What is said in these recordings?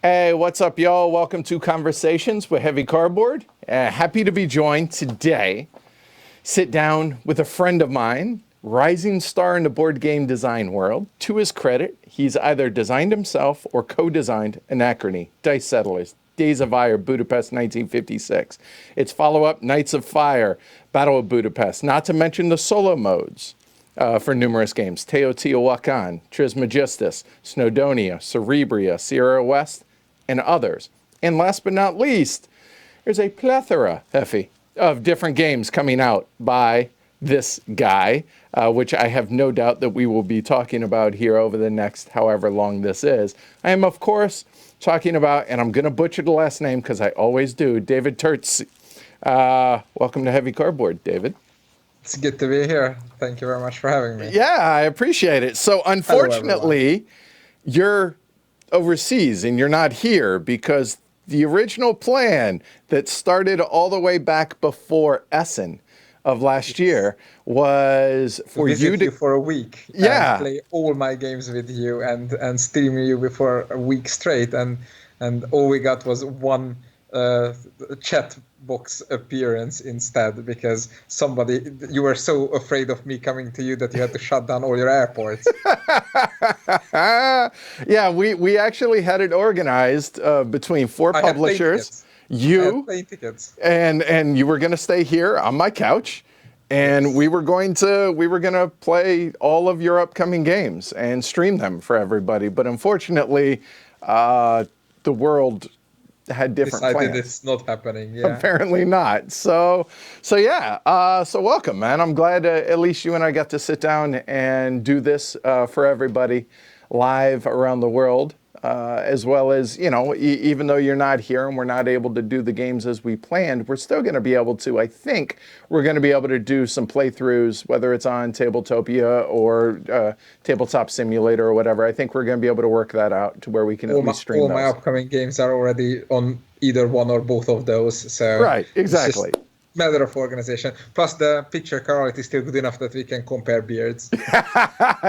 Hey, what's up, y'all? Welcome to Conversations with Heavy Cardboard. Happy to be joined today. Sit down with a friend of mine, rising star in the board game design world. To his credit, he's either designed himself or co-designed Anachrony, Dice Settlers, Days of Ire, Budapest 1956. Its follow-up, Knights of Fire, Battle of Budapest, not to mention the solo modes. For numerous games, Teotihuacan, Trismegistus, Snowdonia, Cerebria, Sierra West, and others. And last but not least, there's a plethora, Heffy, of different games coming out by this guy, which I have no doubt that we will be talking about here over the next however long this is. I am, of course, talking about, and I'm going to butcher the last name because I always do, David Turczi. Welcome to Heavy Cardboard, David. It's good to be here. Thank you very much for having me. Yeah, I appreciate it. So unfortunately, you're overseas and you're not here because the original plan that started all the way back before Essen of last year was for you to for a week. Yeah. And play all my games with you and stream you for a week straight. And all we got was one chat box appearance instead because you were so afraid of me coming to you that you had to shut down all your airports. Yeah, we actually had it organized between four publishers. You and you were going to stay here on my couch, and yes. we were going to play all of your upcoming games and stream them for everybody. But unfortunately, the world had different plans. It's not happening. Yeah. Apparently not. So welcome, man. I'm glad at least you and I got to sit down and do this for everybody live around the world, as well as, even though you're not here and we're not able to do the games as we planned, we're still going to be able to, I think, we're going to be able to do some playthroughs, whether it's on Tabletopia or Tabletop Simulator or whatever. I think we're going to be able to work that out to where we can at least stream those. All my upcoming games are already on either one or both of those. So right, exactly. Matter of organization. Plus, the picture quality is still good enough that we can compare beards.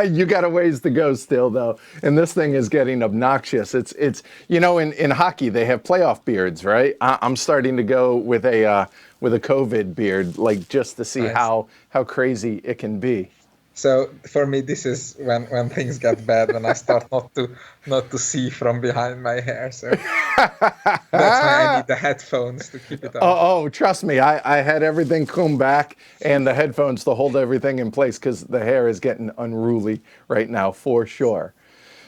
You got a ways to go still, though, and this thing is getting obnoxious. It's in hockey they have playoff beards, right? I'm starting to go with a COVID beard, like just to see how crazy it can be. So for me, this is when things get bad, when I start not to see from behind my hair. So that's why I need the headphones to keep it on. Oh, trust me, I had everything combed back and the headphones to hold everything in place because the hair is getting unruly right now for sure.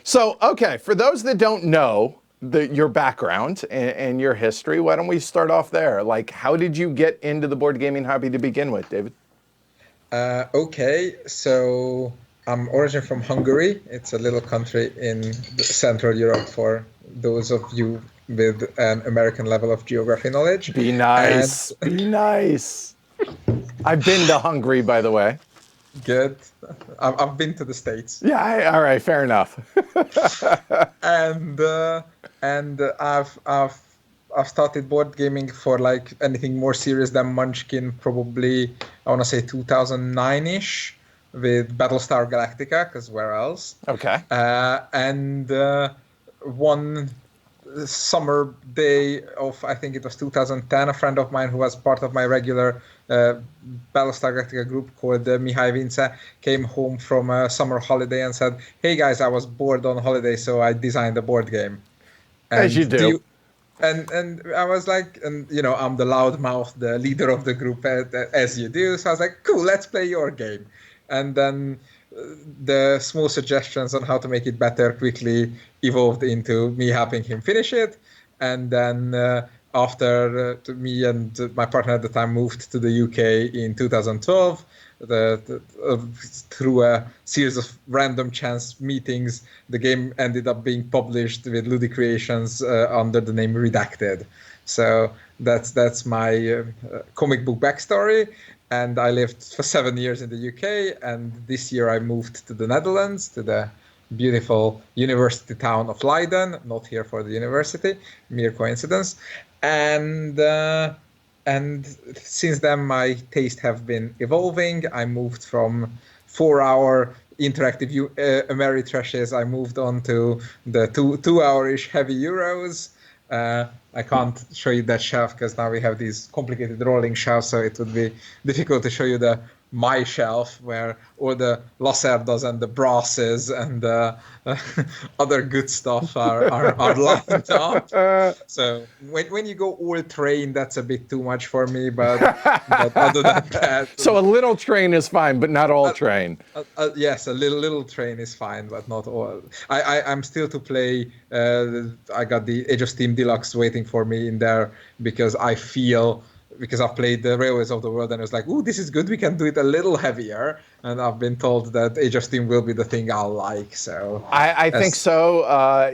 So, okay, for those that don't know your background and your history, why don't we start off there? Like, how did you get into the board gaming hobby to begin with, David? Okay, so I'm originally from Hungary. It's a little country in Central Europe for those of you with an American level of geography knowledge. Be nice. Be nice. I've been to Hungary, by the way. Good. I've been to the States. Yeah, all right, fair enough. and I've started board gaming for like anything more serious than Munchkin, probably, I want to say 2009-ish with Battlestar Galactica, because where else? Okay. And one summer day of, I think it was 2010, a friend of mine who was part of my regular Battlestar Galactica group called Mihai Vince came home from a summer holiday and said, "Hey guys, I was bored on holiday, so I designed a board game." And as you do. And I was like, I'm the loudmouth, the leader of the group, as you do. So I was like, cool, let's play your game. And then the small suggestions on how to make it better quickly evolved into me helping him finish it. And then after me and my partner at the time moved to the UK in 2012, through a series of random chance meetings, the game ended up being published with Ludi Creations under the name Redacted. So that's my comic book backstory. And I lived for 7 years in the UK, and this year I moved to the Netherlands, to the beautiful university town of Leiden. Not here for the university, mere coincidence. And since then, my taste have been evolving. I moved from 4-hour interactive Ameritrashes, I moved on to the two-hour-ish heavy Euros. I can't show you that shelf because now we have these complicated rolling shelves, so it would be difficult to show you my shelf where all the Lacerdas and the brasses and the other good stuff are lined up. So when you go all train, that's a bit too much for me, but other than that... So a little train is fine, but not all train. Yes, a little train is fine, but not all. I'm still to play. I got the Age of Steam Deluxe waiting for me in there because I've played the Railways of the World and it was like, ooh, this is good. We can do it a little heavier. And I've been told that Age of Steam will be the thing I'll like. So I think so.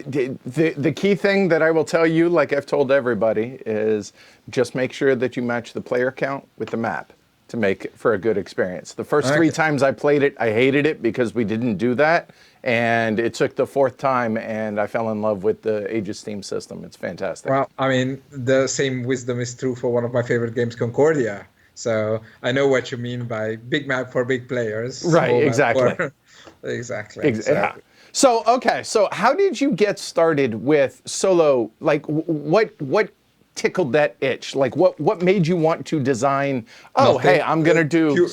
The key thing that I will tell you, like I've told everybody, is just make sure that you match the player count with the map to make for a good experience. The first 3 times I played it, I hated it because we didn't do that. And it took the 4th time and I fell in love with the Age of Steam system. It's fantastic. Well, I mean, the same wisdom is true for one of my favorite games, Concordia. So I know what you mean by big map for big players. Right, exactly. Exactly. Yeah. So, okay, so how did you get started with solo? Like, what tickled that itch? Like, what made you want to design, hey, I'm going to do...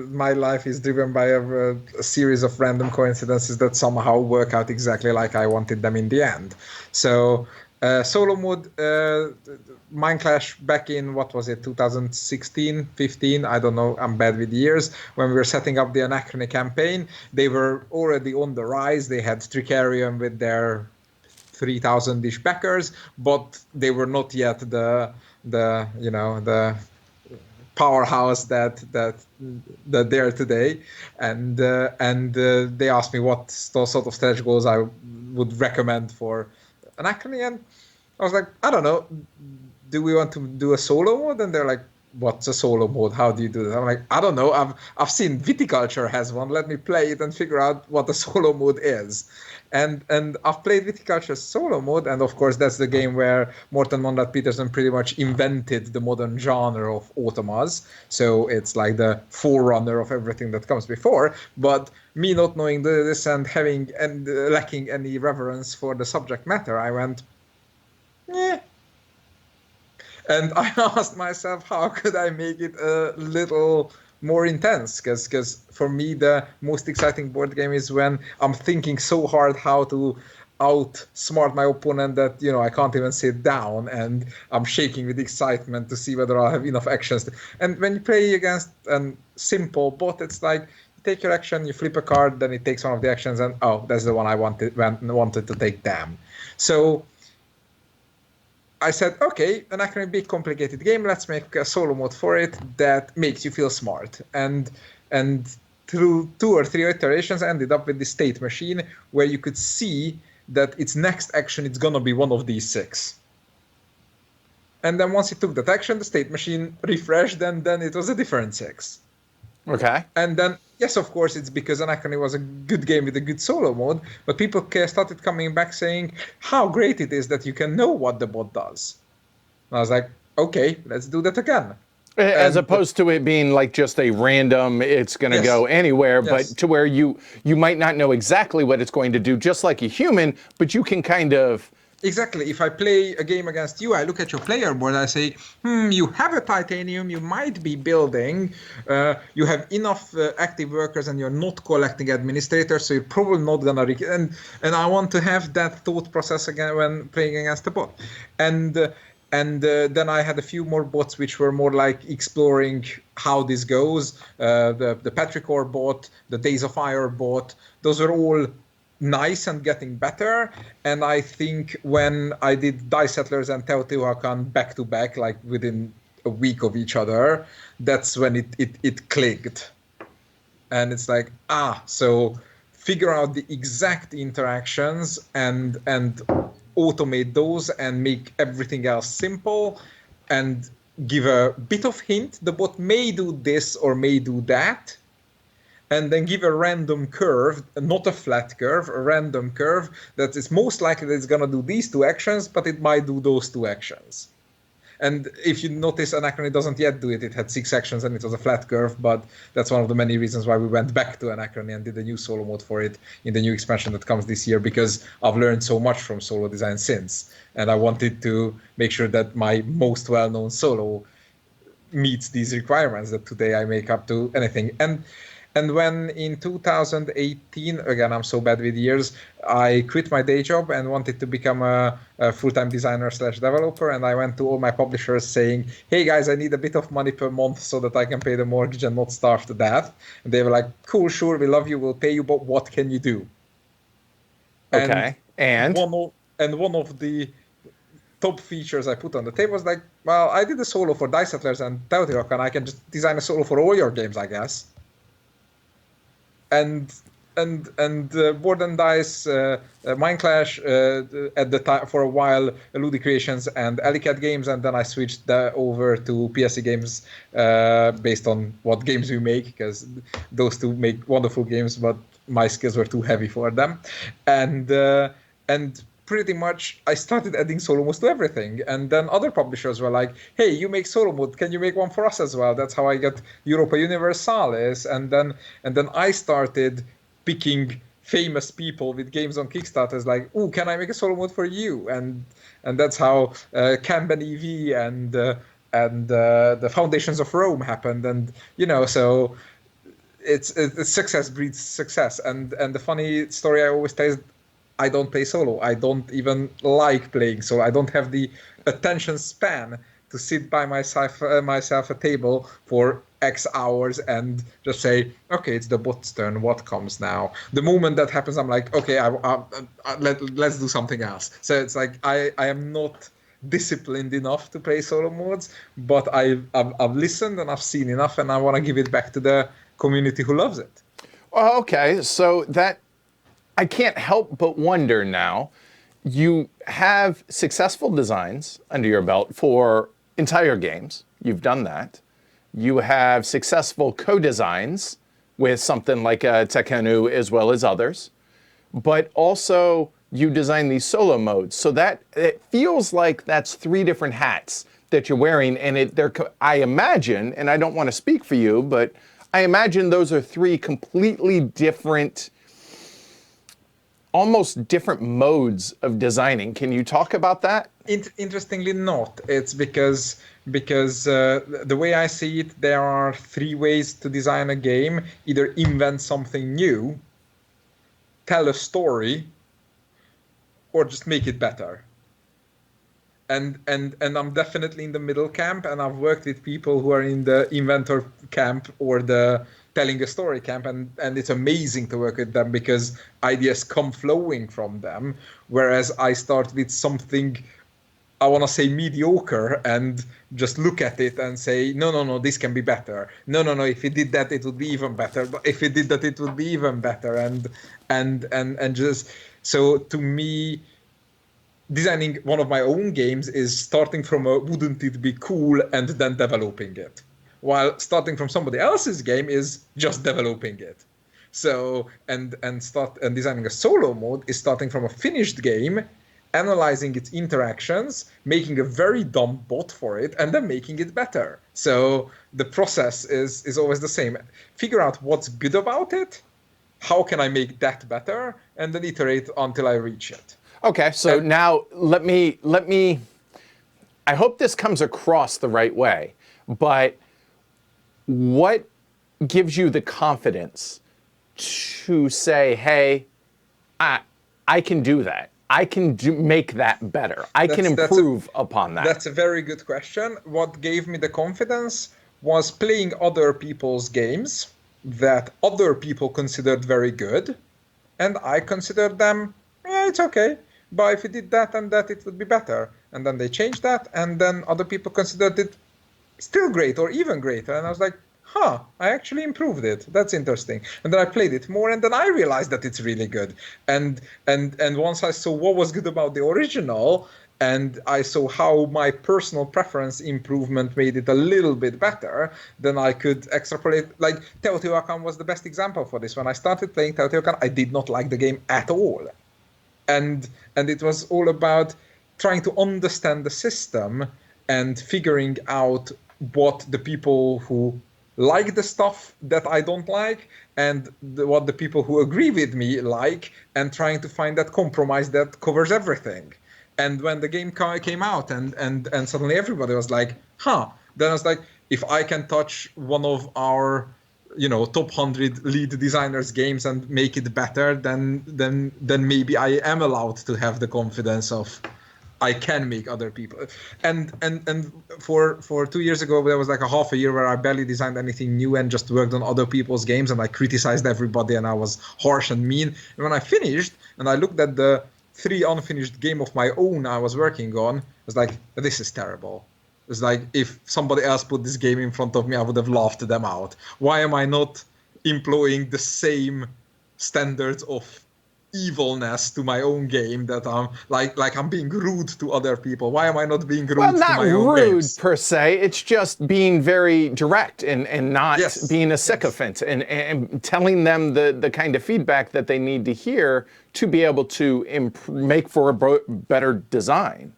My life is driven by a series of random coincidences that somehow work out exactly like I wanted them in the end. So solo mode, Minecraft back in, 2016, 15, I don't know, I'm bad with years, when we were setting up the Anachrony campaign, they were already on the rise. They had Tricarium with their 3,000-ish backers, but they were not yet the powerhouse that they're today, and they asked me what sort of stretch goals I would recommend for Anachrony, and I was like, I don't know, do we want to do a solo mode? And they're like, what's a solo mode? How do you do that? I'm like, I don't know. I've seen Viticulture has one. Let me play it and figure out what a solo mode is. And I've played Viticulture solo mode, and of course that's the game where Morten Monrad Peterson pretty much invented the modern genre of automas. So it's like the forerunner of everything that comes before. But me not knowing this and lacking any reverence for the subject matter, I went, yeah. And I asked myself, how could I make it a little more intense? Because for me, the most exciting board game is when I'm thinking so hard how to outsmart my opponent that, I can't even sit down, and I'm shaking with excitement to see whether I'll have enough actions. And when you play against a simple bot, it's like, you take your action, you flip a card, then it takes one of the actions, and that's the one I wanted to take, damn. So I said, okay, Anachrony, big complicated game. Let's make a solo mode for it that makes you feel smart. And through 2 or 3 iterations, I ended up with the state machine where you could see that its next action it's gonna be one of these 6. And then once it took that action, the state machine refreshed, and then it was a different 6. Okay. And then, yes, of course, it's because Anachrony was a good game with a good solo mode, but people started coming back saying how great it is that you can know what the bot does. And I was like, okay, let's do that again. As opposed to it being like just a random, it's going to go anywhere, but to where you might not know exactly what it's going to do, just like a human, but you can kind of... Exactly. If I play a game against you, I look at your player board, I say, you have a titanium, you might be building, you have enough active workers, and you're not collecting administrators, so you're probably not gonna... And I want to have that thought process again when playing against the bot. And then I had a few more bots which were more like exploring how this goes. The Petrichor bot, the Days of Fire bot, those are all nice and getting better. And I think when I did Die Settlers and Teotihuacan back to back, like within a week of each other, that's when it clicked. And it's like, so figure out the exact interactions and automate those and make everything else simple, and give a bit of hint. The bot may do this or may do that, and then give a random curve, not a flat curve, a random curve that is most likely that it's going to do these 2 actions, but it might do those 2 actions. And if you notice, Anachrony doesn't yet do it. It had 6 sections and it was a flat curve, but that's one of the many reasons why we went back to Anachrony and did a new solo mode for it in the new expansion that comes this year, because I've learned so much from solo design since. And I wanted to make sure that my most well-known solo meets these requirements that today I make up to anything. And when in 2018, again, I'm so bad with years, I quit my day job and wanted to become a full-time designer / developer. And I went to all my publishers saying, hey guys, I need a bit of money per month so that I can pay the mortgage and not starve to death. And they were like, cool, sure, we love you, we'll pay you, but what can you do? Okay. And one of the top features I put on the table was like, well, I did a solo for Dice Settlers and Teotihuacan, I can just design a solo for all your games, I guess. And Board and Dice, Mind Clash, at the time for a while, Ludi Creations and Alicat Games, and then I switched over to PSE Games based on what games we make, because those two make wonderful games, but my skills were too heavy for them, and pretty much I started adding solo modes to everything. And then other publishers were like, hey, you make solo mode, can you make one for us as well? That's how I got Europa Universalis. And then I started picking famous people with games on Kickstarter, like, ooh, can I make a solo mode for you? And that's how Kanban EV and the Foundations of Rome happened. And, so it's success breeds success. And the funny story I always tell is, I don't play solo. I don't even like playing solo. I don't have the attention span to sit by myself a table for X hours and just say, okay, it's the bot's turn. What comes now? The moment that happens, I'm like, okay, let's do something else. So it's like I am not disciplined enough to play solo modes, but I've listened and I've seen enough, and I want to give it back to the community who loves it. Well, okay, so that I can't help but wonder now, you have successful designs under your belt for entire games. You've done that. You have successful co-designs with something like Tekkenu as well as others. But also you design these solo modes. So that it feels like that's 3 different hats that you're wearing. And I imagine, and I don't want to speak for you, but I imagine those are 3 completely different, almost different modes of designing. Can you talk about that? Interestingly not. It's because the way I see it, there are 3 ways to design a game. Either invent something new, tell a story, or just make it better. And I'm definitely in the middle camp, and I've worked with people who are in the inventor camp or the telling a story camp, and it's amazing to work with them because ideas come flowing from them, whereas I start with something, I want to say mediocre, and just look at it and say, no, this can be better. No, if it did that, it would be even better. But if it did that, it would be even better. And just, so to me, designing one of my own games is starting from a wouldn't it be cool and then developing it. While starting from somebody else's game is just developing it. So, and designing a solo mode is starting from a finished game, analyzing its interactions, making a very dumb bot for it, and then making it better. So the process is always the same. Figure out what's good about it, how can I make that better, and then iterate until I reach it. Okay, so now let me, I hope this comes across the right way, but what gives you the confidence to say, hey, I can do that. I can make that better. I can improve upon that. That's a very good question. What gave me the confidence was playing other people's games that other people considered very good, and I considered them, it's okay, but if you did that and that, it would be better. And then they changed that, and then other people considered it still great or even greater. And I was like, I actually improved it. That's interesting. And then I played it more, and then I realized that it's really good. And once I saw what was good about the original, and I saw how my personal preference improvement made it a little bit better, then I could extrapolate. Like Teotihuacan was the best example for this. When I started playing Teotihuacan, I did not like the game at all. And it was all about trying to understand the system and figuring out what the people who like the stuff that I don't like and what the people who agree with me like, and trying to find that compromise that covers everything. And when the game came out and suddenly everybody was like, huh, then I was like, if I can touch one of our top 100 lead designers games and make it better, then maybe I am allowed to have the confidence of I can make other people. And for 2 years ago, there was like a half a year where I barely designed anything new and just worked on other people's games, and I criticized everybody and I was harsh and mean. And when I finished and I looked at the 3 unfinished game of my own I was working on, I was like, this is terrible. It's like, if somebody else put this game in front of me, I would have laughed them out. Why am I not employing the same standards of evilness to my own game that I'm like I'm being rude to other people? Why am I not being rude to my own games? Well, not rude per se. It's just being very direct and not being a sycophant and telling them the kind of feedback that they need to hear to be able to make for a better design.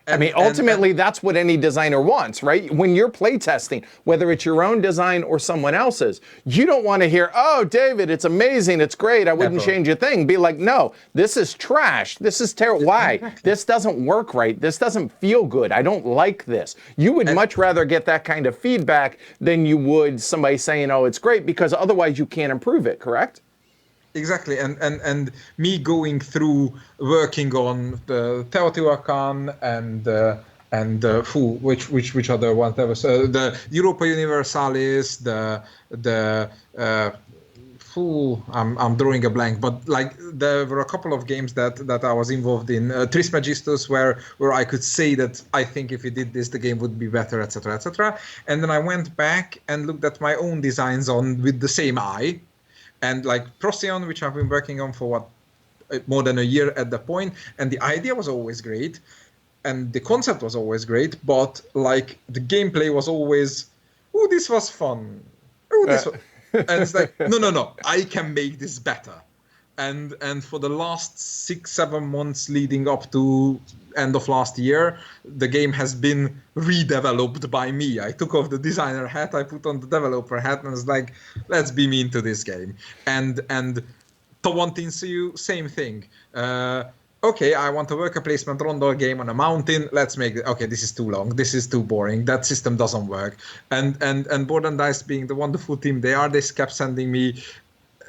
I mean, ultimately, that's what any designer wants, right? When you're playtesting, whether it's your own design or someone else's, you don't want to hear, oh, David, it's amazing, it's great, I wouldn't change a thing. Be like, no, this is trash, this is terrible. Why? This doesn't work right, this doesn't feel good, I don't like this. You would much rather get that kind of feedback than you would somebody saying, oh, it's great, because otherwise you can't improve it, correct? Exactly, and me going through working on the Teotihuacan and which other one? There was the Europa Universalis, I'm drawing a blank, but like there were a couple of games that I was involved in. Trismegistus, where I could say that I think if we did this, the game would be better, etc., etc. And then I went back and looked at my own designs with the same eye. And like Procyon, which I've been working on for more than a year at the point, and the idea was always great, and the concept was always great, but like the gameplay was always, oh, this was fun, and it's like, no, I can make this better. And for the last 6-7 months leading up to end of last year, the game has been redeveloped by me. I took off the designer hat, I put on the developer hat, and it's like, let's be mean to this game. And Tawantinsuyu, same thing. Okay, I want a worker placement rondel game on a mountain. Let's make it. Okay, this is too long. This is too boring. That system doesn't work. And Board and Dice, being the wonderful team they are, they kept sending me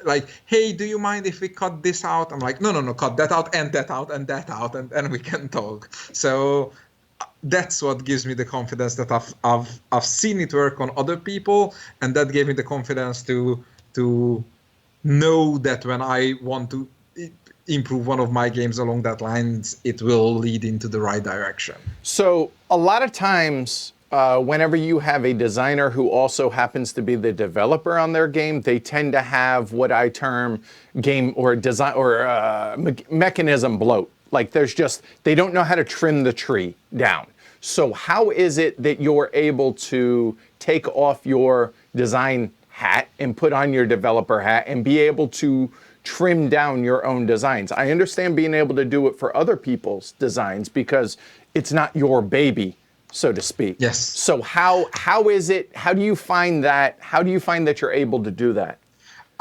like, hey, do you mind if we cut this out? I'm like, no, cut that out and that out and that out, and we can talk. So that's what gives me the confidence that I've seen it work on other people, and that gave me the confidence to know that when I want to improve one of my games along that lines, it will lead into the right direction. So a lot of times, whenever you have a designer who also happens to be the developer on their game, they tend to have what I term game or design or mechanism bloat. Like they don't know how to trim the tree down. So how is it that you're able to take off your design hat and put on your developer hat and be able to trim down your own designs? I understand being able to do it for other people's designs because it's not your baby, so to speak. Yes. So how is it? How do you find that? How do you find that you're able to do that?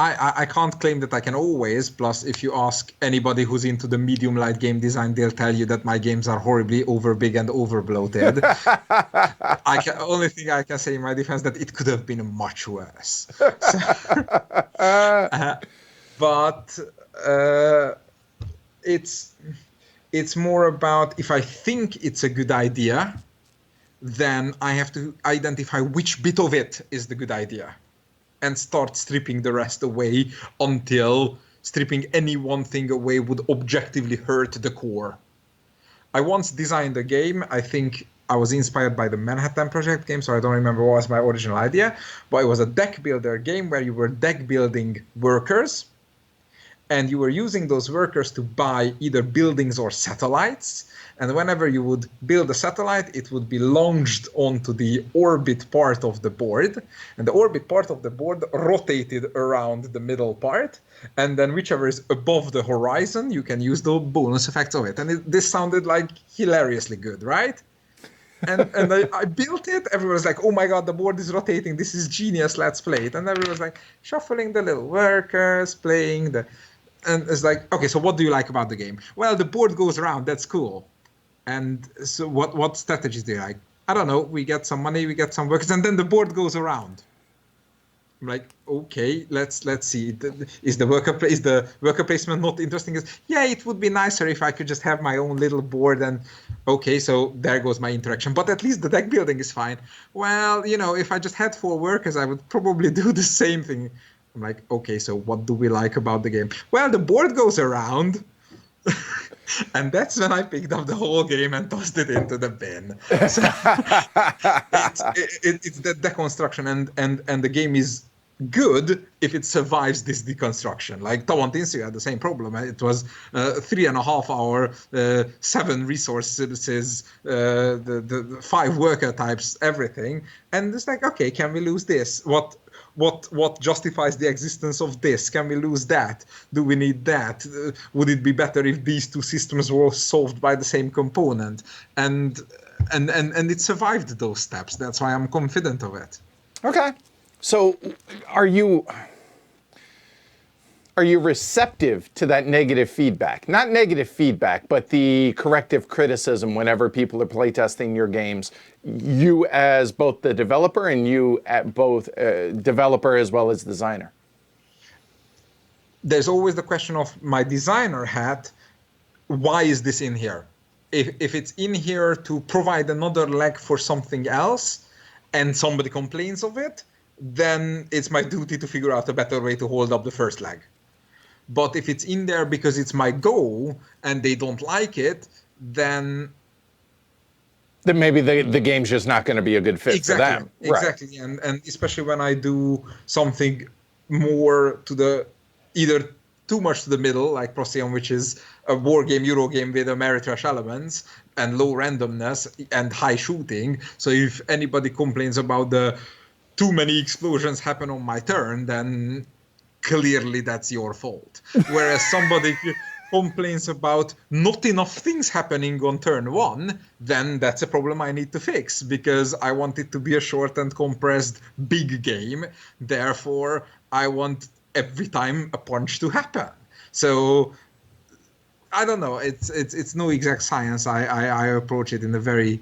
I can't claim that I can always. Plus, if you ask anybody who's into the medium light game design, they'll tell you that my games are horribly over big and over bloated. Only thing I can say in my defense that it could have been much worse. But it's more about, if I think it's a good idea, then I have to identify which bit of it is the good idea and start stripping the rest away until stripping any one thing away would objectively hurt the core. I once designed a game, I think I was inspired by the Manhattan Project game, so I don't remember what was my original idea, but it was a deck builder game where you were deck building workers, and you were using those workers to buy either buildings or satellites. And whenever you would build a satellite, it would be launched onto the orbit part of the board. And the orbit part of the board rotated around the middle part. And then whichever is above the horizon, you can use the bonus effects of it. And this sounded like hilariously good, right? And I built it. Everyone was like, "Oh my god, the board is rotating. This is genius. Let's play it." And everyone was like, shuffling the little workers, playing the, and it's like, okay, so what do you like about the game? Well, the board goes around. That's cool. And so, what strategies do you like? I don't know. We get some money, we get some workers, and then the board goes around. I'm like, okay, let's see. Is the worker placement not interesting? Yeah, it would be nicer if I could just have my own little board. And okay, so there goes my interaction. But at least the deck building is fine. Well, if I just had 4 workers, I would probably do the same thing. I'm like, okay, so what do we like about the game? Well, the board goes around. And that's when I picked up the whole game and tossed it into the bin. So it's the deconstruction, and the game is good if it survives this deconstruction. Like Tawantinsuyo had the same problem. It was 3.5 hour, 7 resources, the 5 worker types, everything. And it's like, okay, can we lose this? What justifies the existence of this? Can we lose that? Do we need that? Would it be better if these 2 systems were solved by the same component? And it survived those steps. That's why I'm confident of it. Okay. So are you receptive to that negative feedback? Not negative feedback, but the corrective criticism whenever people are playtesting your games, you as both the developer and you at both developer as well as designer? There's always the question of my designer hat. Why is this in here? If it's in here to provide another leg for something else and somebody complains of it, then it's my duty to figure out a better way to hold up the first leg. But if it's in there because it's my goal and they don't like it, then maybe the game's just not going to be a good fit for them. Exactly. Right. And especially when I do something more to the, either too much to the middle, like Procyon, which is a war game, Euro game with Ameritrash elements and low randomness and high shooting. So if anybody complains about the too many explosions happen on my turn, then clearly that's your fault. Whereas somebody complains about not enough things happening on turn 1, then that's a problem I need to fix, because I want it to be a short and compressed big game. Therefore, I want every time a punch to happen. So I don't know. It's no exact science. I approach it in a very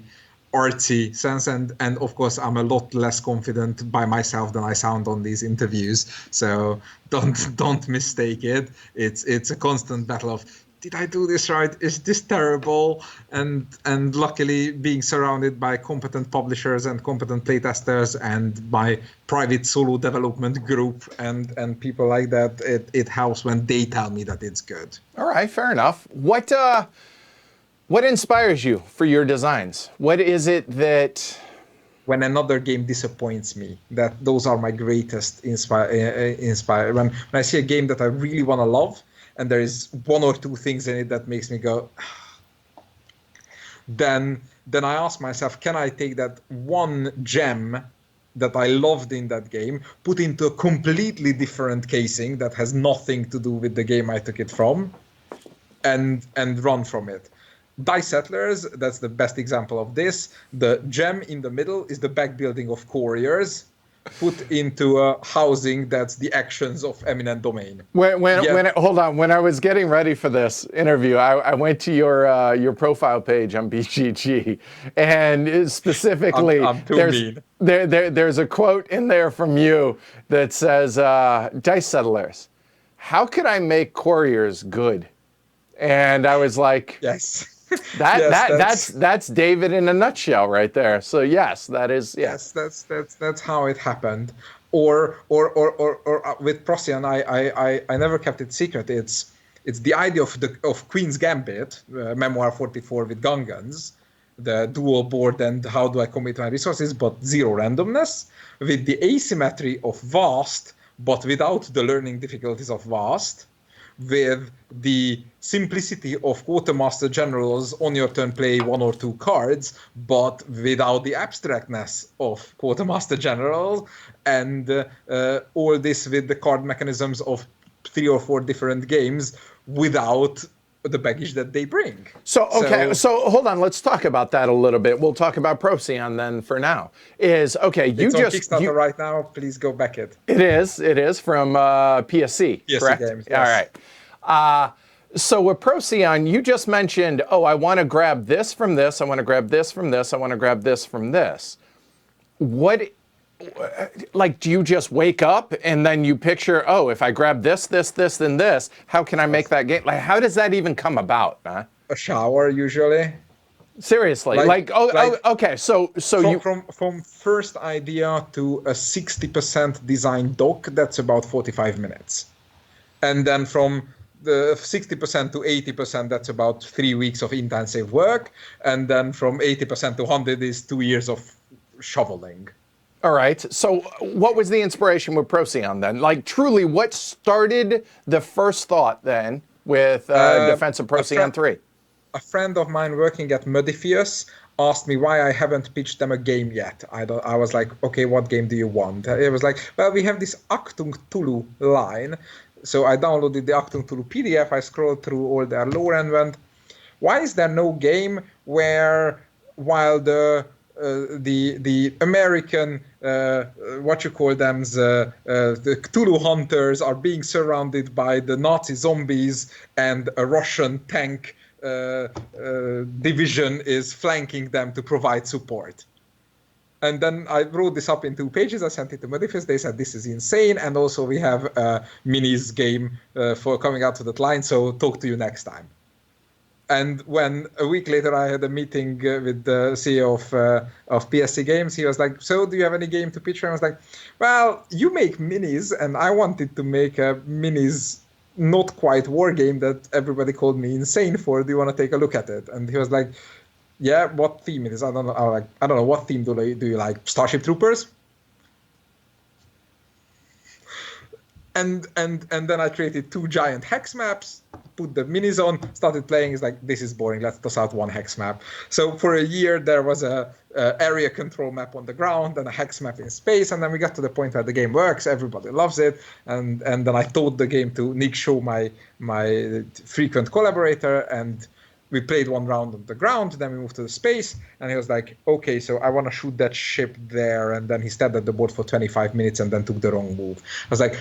artsy sense, and of course I'm a lot less confident by myself than I sound on these interviews, so don't mistake it. It's a constant battle of, did I do this right? Is this terrible? And luckily being surrounded by competent publishers and competent playtesters and my private solo development group and people like that, it helps when they tell me that it's good. All right, fair enough. What inspires you for your designs? What is it that... When another game disappoints me, those are my greatest inspire. When I see a game that I really want to love, and there is 1 or 2 things in it that makes me go, then I ask myself, can I take that one gem that I loved in that game, put into a completely different casing that has nothing to do with the game I took it from, and run from it? Dice Settlers, that's the best example of this. The gem in the middle is the back building of couriers put into a housing that's the actions of eminent domain. Hold on. When I was getting ready for this interview, I went to your profile page on BGG, and specifically, I'm too mean. There's a quote in there from you that says, "Dice Settlers, how could I make couriers good?" And I was like, yes. That's David in a nutshell right there. So yes, that is yes. That's how it happened. Or with Procyon, I never kept it secret. It's the idea of Queen's Gambit, Memoir 44 with Gungans, the dual board and how do I commit my resources, but 0 randomness, with the asymmetry of Vast, but without the learning difficulties of Vast, with the simplicity of Quartermaster Generals on your turn play 1 or 2 cards, but without the abstractness of Quartermaster Generals, and all this with the card mechanisms of 3 or 4 different games without the baggage that they bring. So hold on, let's talk about that a little bit. We'll talk about Procyon then for now. It's on Kickstarter right now. Please go back it. It is from PSC, correct? Games, yes. All right. So with Procyon, you just mentioned, I want to grab this from this, I want to grab this from this, I want to grab this from this. What, like, do you just wake up and then you picture, if I grab this, and this, how can I make that game? Like, how does that even come about, man? A shower, usually. Seriously, okay. So from first idea to a 60% design doc, that's about 45 minutes, and then from the 60% to 80%, that's about 3 weeks of intensive work, and then from 80% to 100 is 2 years of shoveling. All right. So what was the inspiration with Procyon then? Like, truly, what started the first thought then with Defense of Procyon 3? A friend of mine working at Modifius asked me why I haven't pitched them a game yet. I was like, okay, what game do you want? It was like, well, we have this Achtung Tulu line. So I downloaded the Achtung Tulu PDF. I scrolled through all their lore and went, why is there no game where, while the American the Cthulhu hunters are being surrounded by the Nazi zombies and a Russian tank division is flanking them to provide support. And then I wrote this up in 2 pages. I sent it to Modifius. They said this is insane, and also we have a minis game for coming out to that line, so talk to you next time. And when a week later I had a meeting with the CEO of PSC Games, he was like, so do you have any game to pitch? And I was like, well, you make minis, and I wanted to make a minis not quite war game that everybody called me insane for. Do you want to take a look at it? And he was like, yeah, what theme it is? I don't know. I don't know, what theme do you like? Starship Troopers? And then I created 2 giant hex maps, put the minis on, started playing. It's like, this is boring. Let's toss out 1 hex map. So for a year there was a area control map on the ground and a hex map in space, and then we got to the point where the game works, everybody loves it, and then I taught the game to Nick Shaw, my frequent collaborator, and we played 1 round on the ground, then we moved to the space, and he was like, okay, so I want to shoot that ship there, and then he stared at the board for 25 minutes and then took the wrong move. I was like,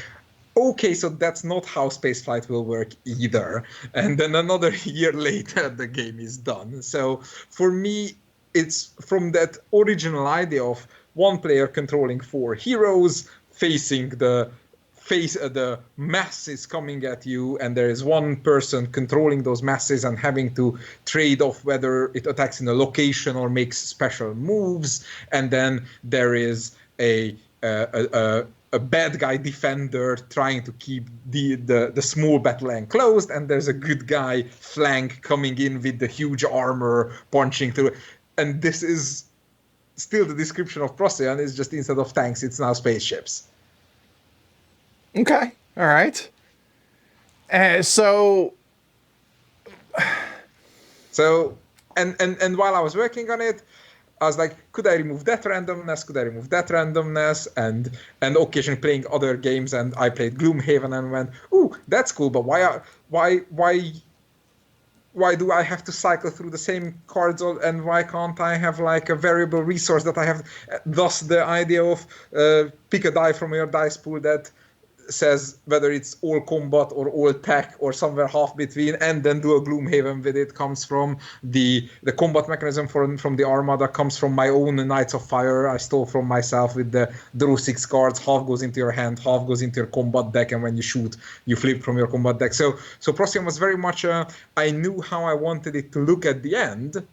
okay, so that's not how spaceflight will work either. And then another year later, the game is done. So for me, it's from that original idea of 1 player controlling 4 heroes, facing the masses coming at you, and there is 1 person controlling those masses and having to trade off whether it attacks in a location or makes special moves. And then there is a bad guy defender trying to keep the small battle enclosed, and there's a good guy flank coming in with the huge armor punching through. And this is still the description of Procyon, is just instead of tanks, it's now spaceships. Okay, all right. So while I was working on it, I was like, could I remove that randomness? Could I remove that randomness? And occasionally playing other games, and I played Gloomhaven and went, ooh, that's cool, but why do I have to cycle through the same cards, and why can't I have like a variable resource that I have? Thus the idea of pick a die from your dice pool that says whether it's all combat or all tech or somewhere half between, and then do a Gloomhaven with it, comes from the combat mechanism from the Armada, comes from my own Knights of Fire. I stole from myself with the draw 6 cards, half goes into your hand, half goes into your combat deck, and when you shoot, you flip from your combat deck. So Procyon was very much I knew how I wanted it to look at the end,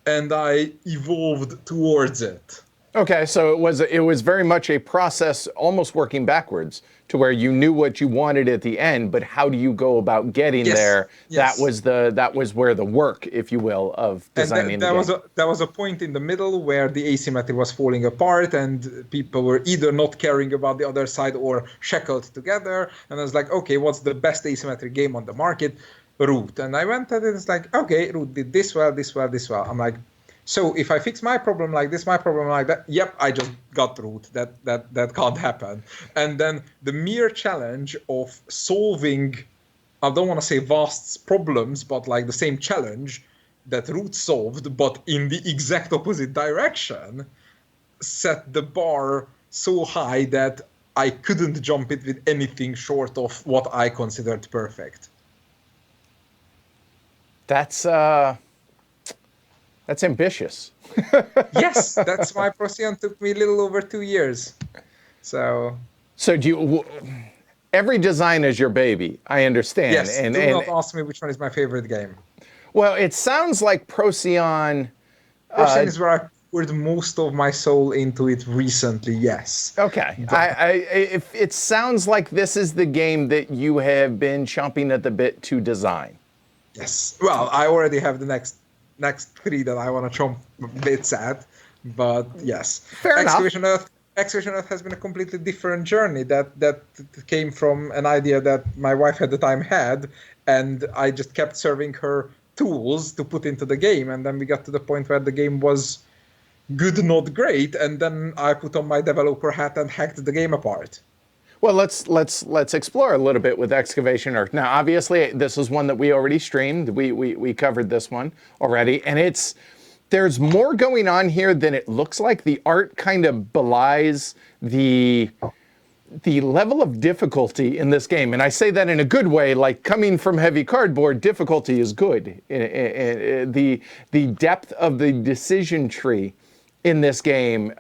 and I evolved towards it. Okay, so it was very much a process, almost working backwards, to where you knew what you wanted at the end, but how do you go about getting there? Yes. That was where the work, if you will, of designing the game. There was a point in the middle where the asymmetry was falling apart, and people were either not caring about the other side or shackled together. And I was like, okay, what's the best asymmetric game on the market? Root. And I went at it, it's like, okay, Root did this well, this well, this well. I'm like, so if I fix my problem like this, my problem like that, yep, I just got Root. That can't happen. And then the mere challenge of solving I don't want to say vast problems, but like the same challenge that Root solved, but in the exact opposite direction, set the bar so high that I couldn't jump it with anything short of what I considered perfect. That's ambitious. Yes, that's why Procyon took me a little over 2 years. So every design is your baby, I understand. yes, do not ask me which one is my favorite game. Well, it sounds like Procyon. Procyon is where I poured most of my soul into it recently, yes. Okay. It sounds like this is the game that you have been chomping at the bit to design. Yes. Well, I already have the next 3 that I want to chomp bits at, but yes. Fair enough. Excavation Earth has been a completely different journey that came from an idea that my wife at the time had, and I just kept serving her tools to put into the game, and then we got to the point where the game was good, not great, and then I put on my developer hat and hacked the game apart. Well, let's explore a little bit with Excavation Earth. Now, obviously, this is one that we already streamed. We covered this one already, and there's more going on here than it looks like. The art kind of belies the level of difficulty in this game, and I say that in a good way. Like, coming from Heavy Cardboard, difficulty is good. The depth of the decision tree in this game.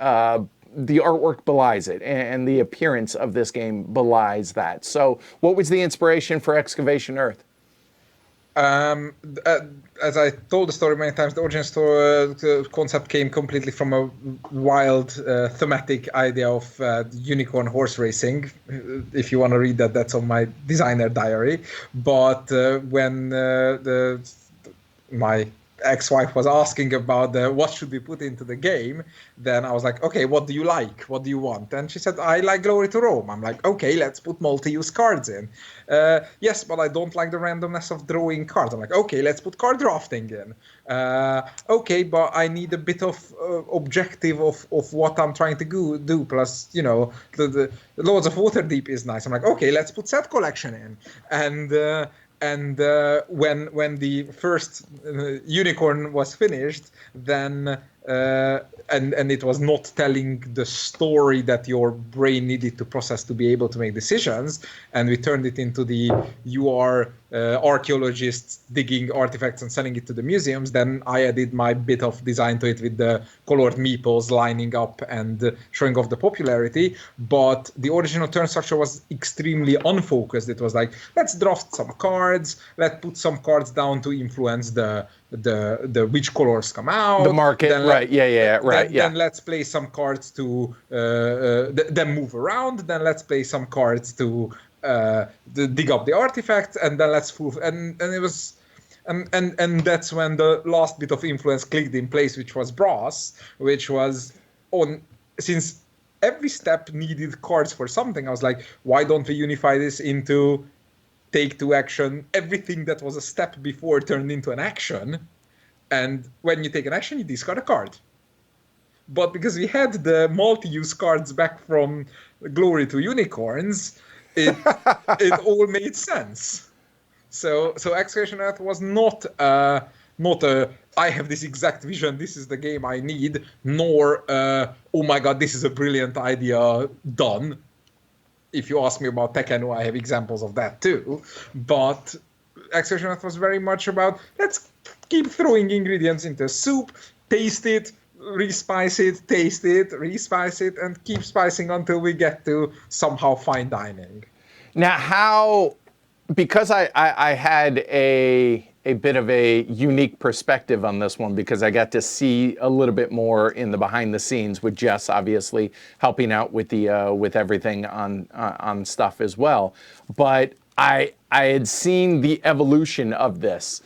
The artwork belies it, and the appearance of this game belies that. So what was the inspiration for Excavation Earth? As I told the story many times, the origin story concept came completely from a wild thematic idea of unicorn horse racing. If you want to read that, that's on my designer diary. But when my ex-wife was asking about what should we put into the game, then I was like, okay, what do you like? What do you want? And she said, I like Glory to Rome. I'm like, okay, let's put multi-use cards in. Yes, but I don't like the randomness of drawing cards. I'm like, okay, let's put card drafting in. Okay, but I need a bit of objective of what I'm trying to do. Plus, the Lords of Waterdeep is nice. I'm like, okay, let's put set collection in. And when the first unicorn was finished, then and it was not telling the story that your brain needed to process to be able to make decisions, and we turned it into you are archaeologists digging artifacts and selling it to the museums, then I added my bit of design to it with the colored meeples lining up and showing off the popularity. But the original turn structure was extremely unfocused. It was like, let's draft some cards, let's put some cards down to influence the which colors come out, the market, right? Then let's play some cards to then move around. Then let's play some cards to dig up the artifact, and then let's and it was and that's when the last bit of influence clicked in place, which was brass, which was since every step needed cards for something. I was like, why don't we unify this into take two action? Everything that was a step before turned into an action, and when you take an action, you discard a card. But because we had the multi-use cards back from Glory to Unicorns, it all made sense. So Excavation Earth was not a I have this exact vision, this is the game I need, nor oh my god, this is a brilliant idea, done. If you ask me about Tekkenu, I have examples of that too. But Excavation Earth was very much about, let's keep throwing ingredients into soup, taste it, respice it, taste it, respice it, and keep spicing until we get to somehow fine dining. Now, because I had a bit of a unique perspective on this one, because I got to see a little bit more in the behind the scenes with Jess, obviously helping out with with everything on stuff as well. But I had seen the evolution of this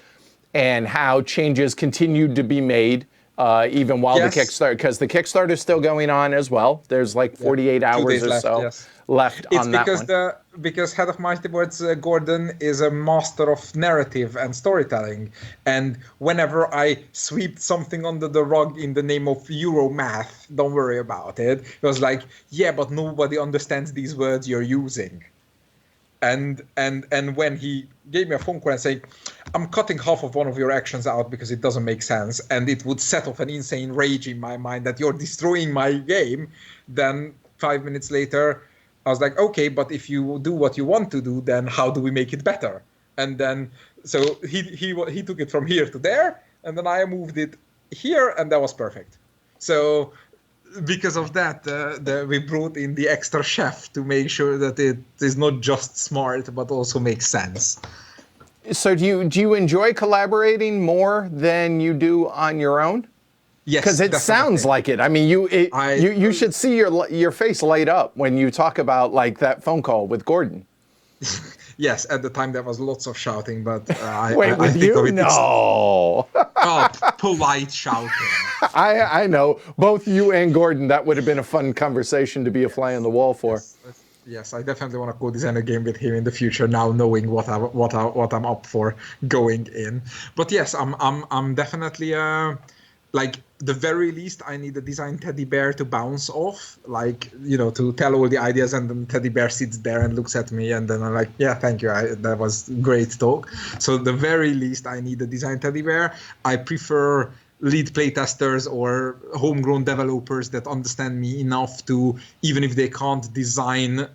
and how changes continued to be made even while the Kickstarter, because the Kickstarter is still going on as well. There's like 48 hours or so left on that one. Because head of Mighty Boards, Gordon, is a master of narrative and storytelling. And whenever I swept something under the rug in the name of Euro math, don't worry about it. It was like, yeah, but nobody understands these words you're using. And when he gave me a phone call and saying, I'm cutting half of one of your actions out because it doesn't make sense, and it would set off an insane rage in my mind that you're destroying my game, then 5 minutes later, I was like, okay, but if you do what you want to do, then how do we make it better? And then, so he took it from here to there, and then I moved it here, and that was perfect. So because of that, we brought in the extra chef to make sure that it is not just smart, but also makes sense. So do you enjoy collaborating more than you do on your own? Yes, because it sounds like it. I mean, you should see your face light up when you talk about like that phone call with Gordon. Yes, at the time there was lots of shouting, but wait, with you? No. Oh, polite shouting. I know. Both you and Gordon, that would have been a fun conversation to be a fly on the wall for. Yes, I definitely want to co-design a game with him in the future. Now knowing what I'm up for going in, but yes, I'm definitely like the very least I need a design teddy bear to bounce off, like, you know, to tell all the ideas, and then teddy bear sits there and looks at me, and then I'm like, yeah, thank you, that was great talk. So the very least I need a design teddy bear. I prefer lead playtesters or homegrown developers that understand me enough to, even if they can't design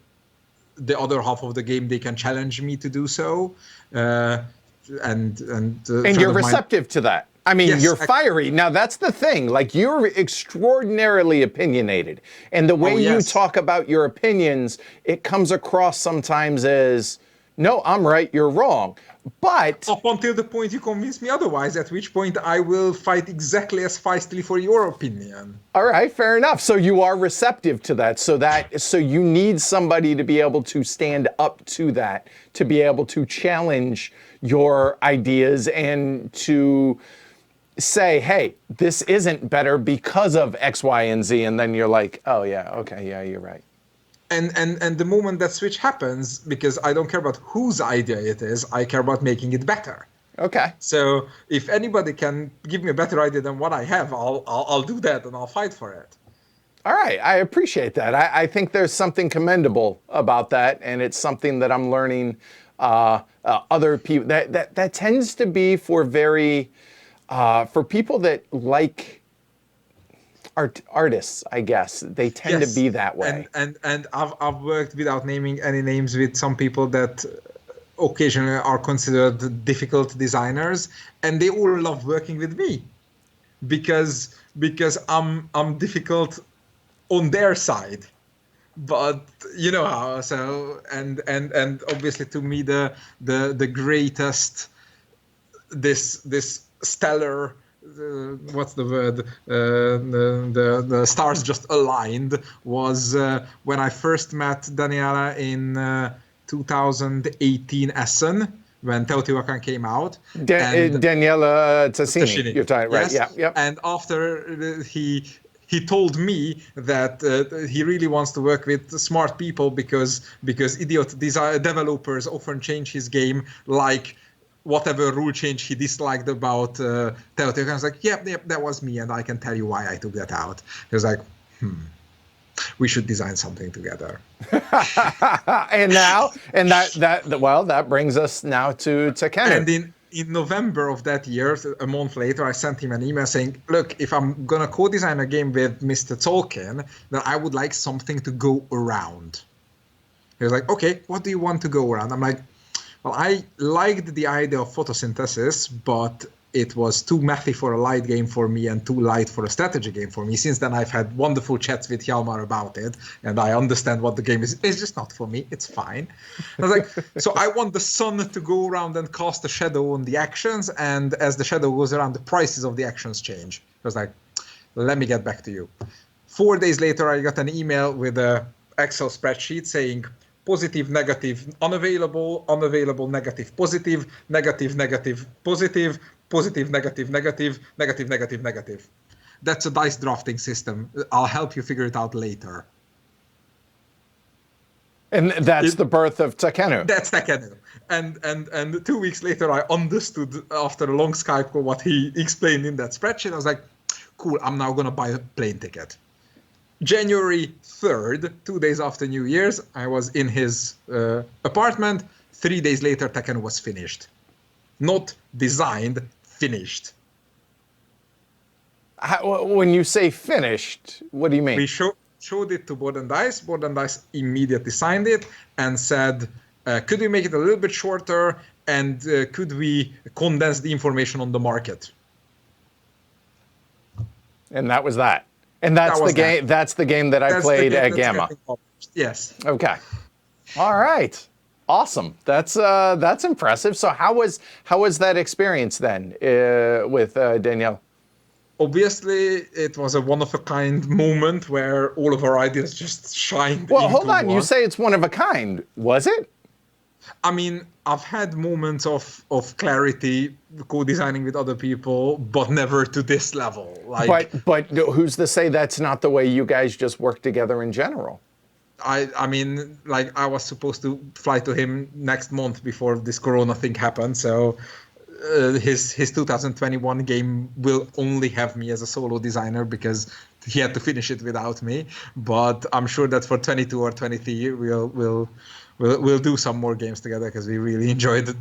the other half of the game, they can challenge me to do so. And you're receptive to that. I mean, yes, you're fiery. Now, that's the thing. Like, you're extraordinarily opinionated. And the way you talk about your opinions, it comes across sometimes as, no, I'm right, you're wrong. But up until the point you convince me otherwise, at which point I will fight exactly as feistily for your opinion. All right, fair enough. So you are receptive to that. So you need somebody to be able to stand up to that, to be able to challenge your ideas and to say, hey, this isn't better because of X, Y, and Z. And then you're like, oh, yeah, okay, yeah, you're right. And the moment that switch happens, because I don't care about whose idea it is, I care about making it better. Okay. So if anybody can give me a better idea than what I have, I'll do that and I'll fight for it. All right, I appreciate that. I think there's something commendable about that, and it's something that I'm learning. Other people that tends to be for for people that like artists, I guess. They tend to be that way. And I've worked, without naming any names, with some people that occasionally are considered difficult designers, and they all love working with me because I'm difficult on their side. But you know how, so and obviously to me the greatest this stellar what's the word? The stars just aligned was when I first met Daniela in 2018 Essen, when Teotihuacan came out. Daniela Tassini, you're talking, right? Yes. Yeah. And after he told me that he really wants to work with smart people because idiot developers often change his game, like whatever rule change he disliked about Teotihuacan. I was like, yep, that was me, and I can tell you why I took that out. He was like, we should design something together. and that brings us now to Kenneth. And in November of that year, a month later, I sent him an email saying, look, if I'm going to co-design a game with Mr. Tolkien, then I would like something to go around. He was like, okay, what do you want to go around? I'm like, well, I liked the idea of photosynthesis, but it was too mathy for a light game for me and too light for a strategy game for me. Since then, I've had wonderful chats with Hjalmar about it, and I understand what the game is. It's just not for me. It's fine. I was like, so I want the sun to go around and cast a shadow on the actions, and as the shadow goes around, the prices of the actions change. I was like, let me get back to you. 4 days later, I got an email with an Excel spreadsheet saying, positive, negative, unavailable, unavailable, negative, positive, negative, negative, positive, positive, negative, negative, negative, negative, negative. That's a dice drafting system. I'll help you figure it out later. And that's the birth of Takenu. That's Takenu. And 2 weeks later, I understood after a long Skype call what he explained in that spreadsheet. I was like, cool, I'm now going to buy a plane ticket. January 3rd, 2 days after New Year's, I was in his apartment. 3 days later, Tekken was finished. Not designed, finished. When you say finished, what do you mean? We showed it to Board and Dice. Board and Dice immediately signed it and said, could we make it a little bit shorter, and could we condense the information on the market? And that was that. And that's the game. That's the game that I played at Gamma. Yes. Okay. All right. Awesome. That's impressive. So how was that experience then with Danielle? Obviously, it was a one-of-a-kind moment where all of our ideas just shined. Well, hold on. You say it's one of a kind. Was it? I mean, I've had moments of clarity co-designing with other people, but never to this level. But who's to say that's not the way you guys just work together in general? I mean, like, I was supposed to fly to him next month before this Corona thing happened, so his 2021 game will only have me as a solo designer because he had to finish it without me. But I'm sure that for 22 or 23, we'll do some more games together because we really enjoyed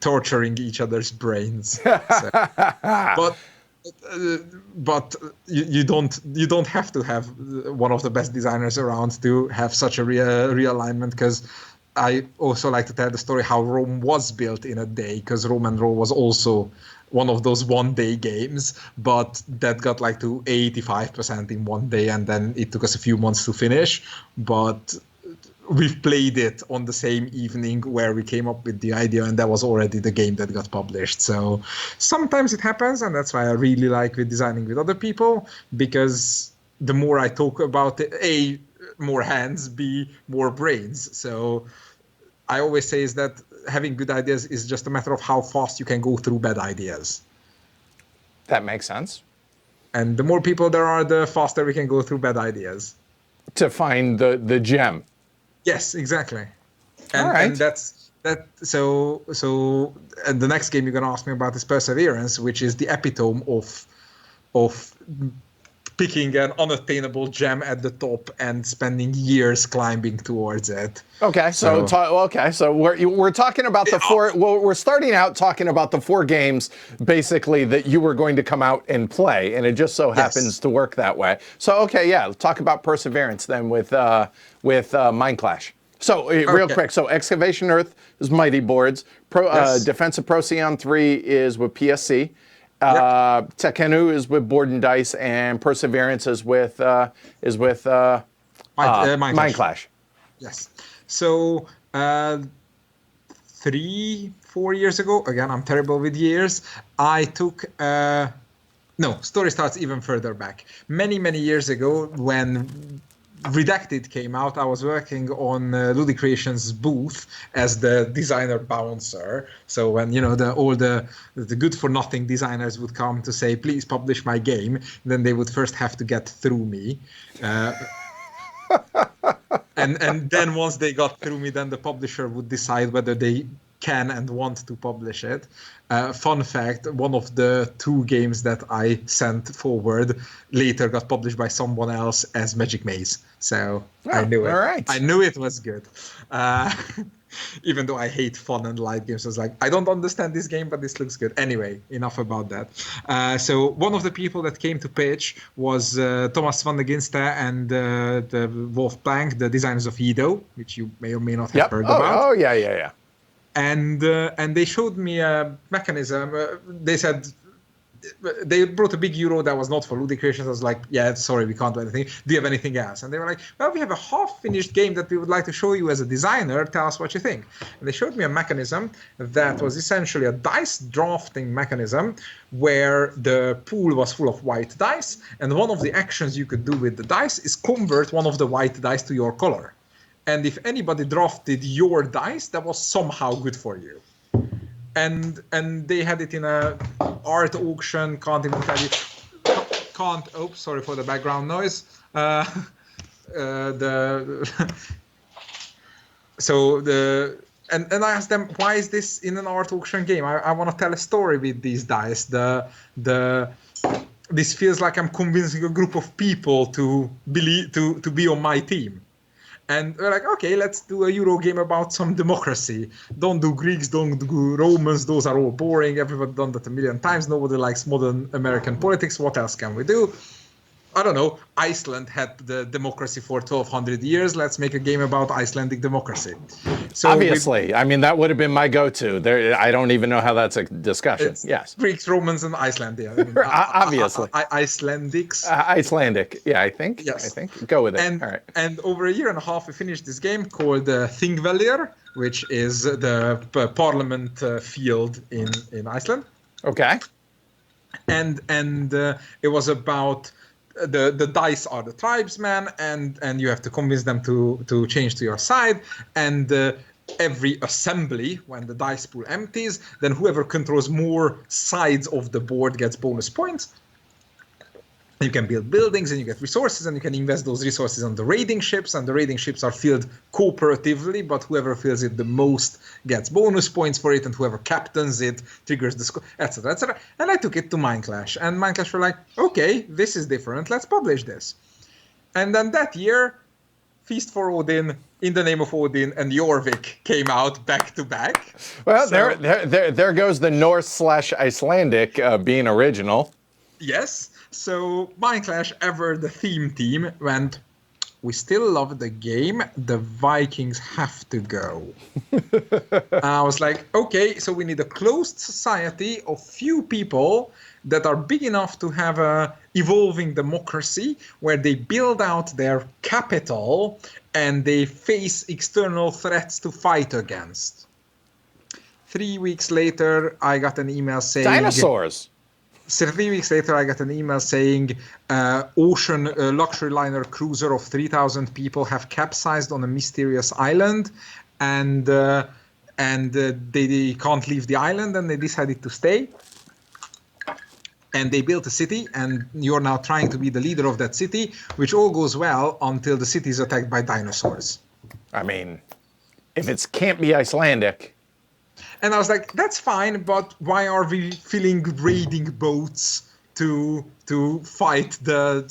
torturing each other's brains. But you don't have to have one of the best designers around to have such a realignment, because I also like to tell the story how Rome was built in a day, because Rome and Roll was also one of those one-day games, but that got like to 85% in one day, and then it took us a few months to finish. But we've played it on the same evening where we came up with the idea, and that was already the game that got published. So sometimes it happens, and that's why I really like with designing with other people, because the more I talk about it, A, more hands, B, more brains. So I always say is that having good ideas is just a matter of how fast you can go through bad ideas. That makes sense. And the more people there are, the faster we can go through bad ideas. To find the gem. Yes, exactly. And, all right. And that's that. So and the next game you're gonna ask me about is Perseverance, which is the epitome of picking an unattainable gem at the top and spending years climbing towards it. Okay, so we're talking about the four. Well, we're starting out talking about the 4 games basically that you were going to come out and play, and it just so happens to work that way. So okay, yeah, let's talk about Perseverance then with Mind Clash. So real quick, so Excavation Earth is Mighty Boards. Defense of Procyon 3 is with PSC. Tekkenu is with Board and Dice, and Perseverance is with Mind Clash. Yes. So 3-4 years ago, again, I'm terrible with years, I took story starts even further back. Many years ago, when Redacted came out, I was working on Ludi Creations' booth as the designer bouncer. So when all the good-for-nothing designers would come to say, "Please publish my game," then they would first have to get through me. And then once they got through me, then the publisher would decide whether they can and want to publish it. Fun fact, one of the 2 games that I sent forward later got published by someone else as Magic Maze. So I knew it. All right. I knew it was good. Even though I hate fun and light games, I was like, I don't understand this game, but this looks good. Anyway, enough about that. So one of the people that came to pitch was Thomas van der Ginste and the Wolf Plank, the designers of Edo, which you may or may not have heard about. Oh, yeah. And they showed me a mechanism. They said they brought a big euro that was not for Ludi Creations. I was like, yeah, sorry, we can't do anything. Do you have anything else? And they were like, well, we have a half-finished game that we would like to show you as a designer. Tell us what you think. And they showed me a mechanism that was essentially a dice drafting mechanism where the pool was full of white dice. And one of the actions you could do with the dice is convert one of the white dice to your color. And if anybody drafted your dice, that was somehow good for you. And they had it in a art auction. Can't even tell you. Oops, sorry for the background noise. And I asked them, why is this in an art auction game? I want to tell a story with these dice. this feels like I'm convincing a group of people to believe to be on my team. And we're like, okay, let's do a Euro game about some democracy. Don't do Greeks, don't do Romans. Those are all boring. Everyone's done that a million times. Nobody likes modern American politics. What else can we do? I don't know. Iceland had the democracy for 1,200 years. Let's make a game about Icelandic democracy. So Obviously. I mean, that would have been my go-to. There, I don't even know how that's a discussion. Yes. Greeks, Romans, and Iceland. Yeah, I mean, Obviously. Icelandics. Icelandic. Yeah, I think. Yes. I think. Go with it. And, All right. and over a year and a half, we finished this game called Thingvellir, which is the parliament field in Iceland. Okay. And it was about the dice are the tribesmen, and you have to convince them to change to your side. And every assembly, when the dice pool empties, then whoever controls more sides of the board gets bonus points. You can build buildings and you get resources, and you can invest those resources on the raiding ships, and the raiding ships are filled cooperatively, but whoever fills it the most gets bonus points for it, and whoever captains it triggers the score, etc., etc. And I took it to Mindclash, and Mindclash were like, okay, this is different, let's publish this. And then that year, Feast for Odin, In the Name of Odin, and Jorvik came out back to back. Well, so, there goes the Norse/Icelandic being original. Yes. So Mindclash, ever the theme team, went, we still love the game, the Vikings have to go. And I was like, okay, so we need a closed society of few people that are big enough to have a evolving democracy where they build out their capital and they face external threats to fight against. 3 weeks later, I got an email saying... Dinosaurs! So 3 weeks later, I got an email saying ocean luxury liner cruiser of 3,000 people have capsized on a mysterious island, and they can't leave the island, and they decided to stay. And they built a city, and you're now trying to be the leader of that city, which all goes well until the city is attacked by dinosaurs. I mean, if it can't be Icelandic... And I was like, that's fine, but why are we filling raiding boats to fight the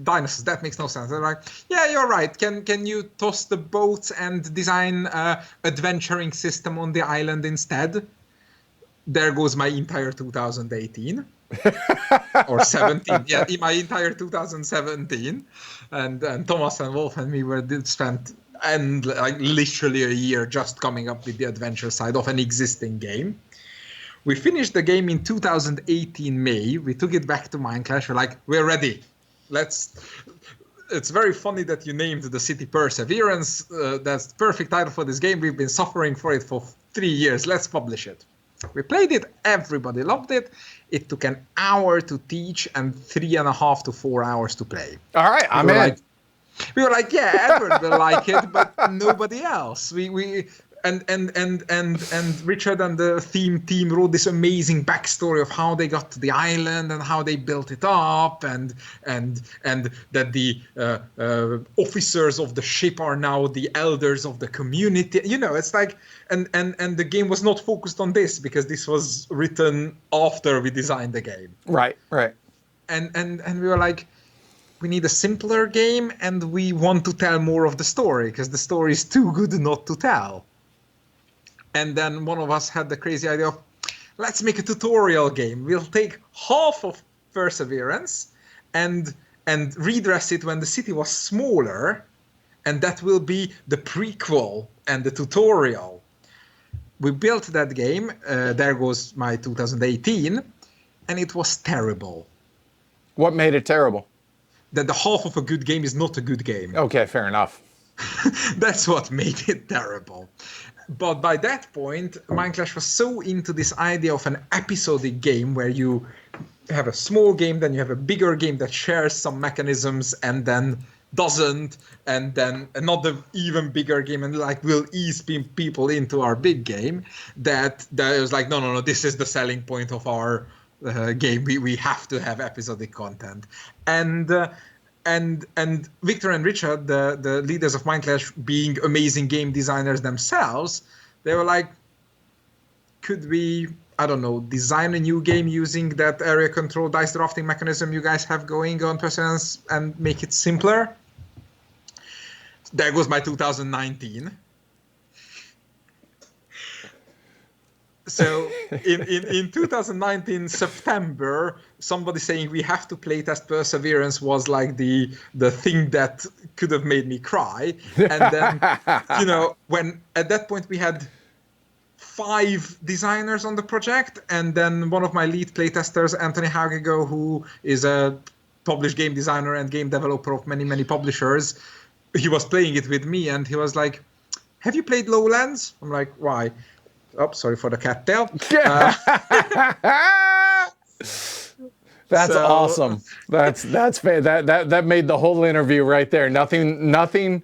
dinosaurs? That makes no sense. They're like, yeah, you're right. Can you toss the boats and design a adventuring system on the island instead? There goes my entire 2018. Or 17. Yeah, my entire 2017. And Thomas and Wolf and me spent... and like literally a year just coming up with the adventure side of an existing game. We finished the game in 2018 May. We took it back to Mindclash. We're like, we're ready. It's very funny that you named the city Perseverance. That's the perfect title for this game. We've been suffering for it for 3 years. Let's publish it. We played it. Everybody loved it. It took an hour to teach and 3.5 to 4 hours to play. All right, I'm in. We were like, yeah, Edward will like it, but nobody else. And Richard and the theme team wrote this amazing backstory of how they got to the island and how they built it up, and that the officers of the ship are now the elders of the community. You know, it's like, and the game was not focused on this because this was written after we designed the game. Right. And we were like, we need a simpler game, and we want to tell more of the story because the story is too good not to tell. And then one of us had the crazy idea of, let's make a tutorial game. We'll take half of Perseverance and redress it when the city was smaller, and that will be the prequel and the tutorial. We built that game. There goes my 2018, and it was terrible. What made it terrible? That the half of a good game is not a good game. Okay, fair enough. That's what made it terrible. But by that point, Mindclash was so into this idea of an episodic game where you have a small game, then you have a bigger game that shares some mechanisms and then doesn't, and then another even bigger game, and like will ease people into our big game, that it was like, no, this is the selling point of our game. We have to have episodic content. And Victor and Richard, the leaders of Mindclash, being amazing game designers themselves, they were like, could we I don't know, design a new game using that area control dice drafting mechanism you guys have going on Perseverance and make it simpler. There goes my 2019. So in 2019 September, somebody saying we have to playtest Perseverance was like the thing that could have made me cry. And then, when at that point we had 5 designers on the project, and then one of my lead playtesters, Anthony Hagego, who is a published game designer and game developer of many, many publishers, he was playing it with me, and he was like, "Have you played Lowlands?" I'm like, "Why?" Oh, sorry for the cat tail. That's awesome. That's that made the whole interview right there. Nothing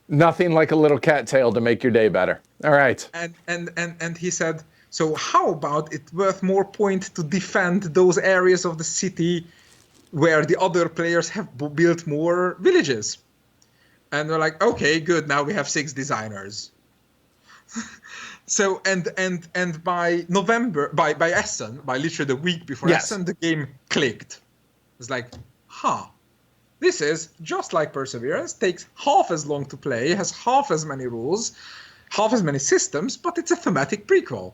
like a little cattail to make your day better. All right. And he said, so how about it worth more point to defend those areas of the city where the other players have built more villages? And we're like, okay, good. Now we have 6 designers. So and by November, by Essen, by literally the week before Essen, the game clicked. It's like, this is just like Perseverance, takes half as long to play, has half as many rules, half as many systems, but it's a thematic prequel.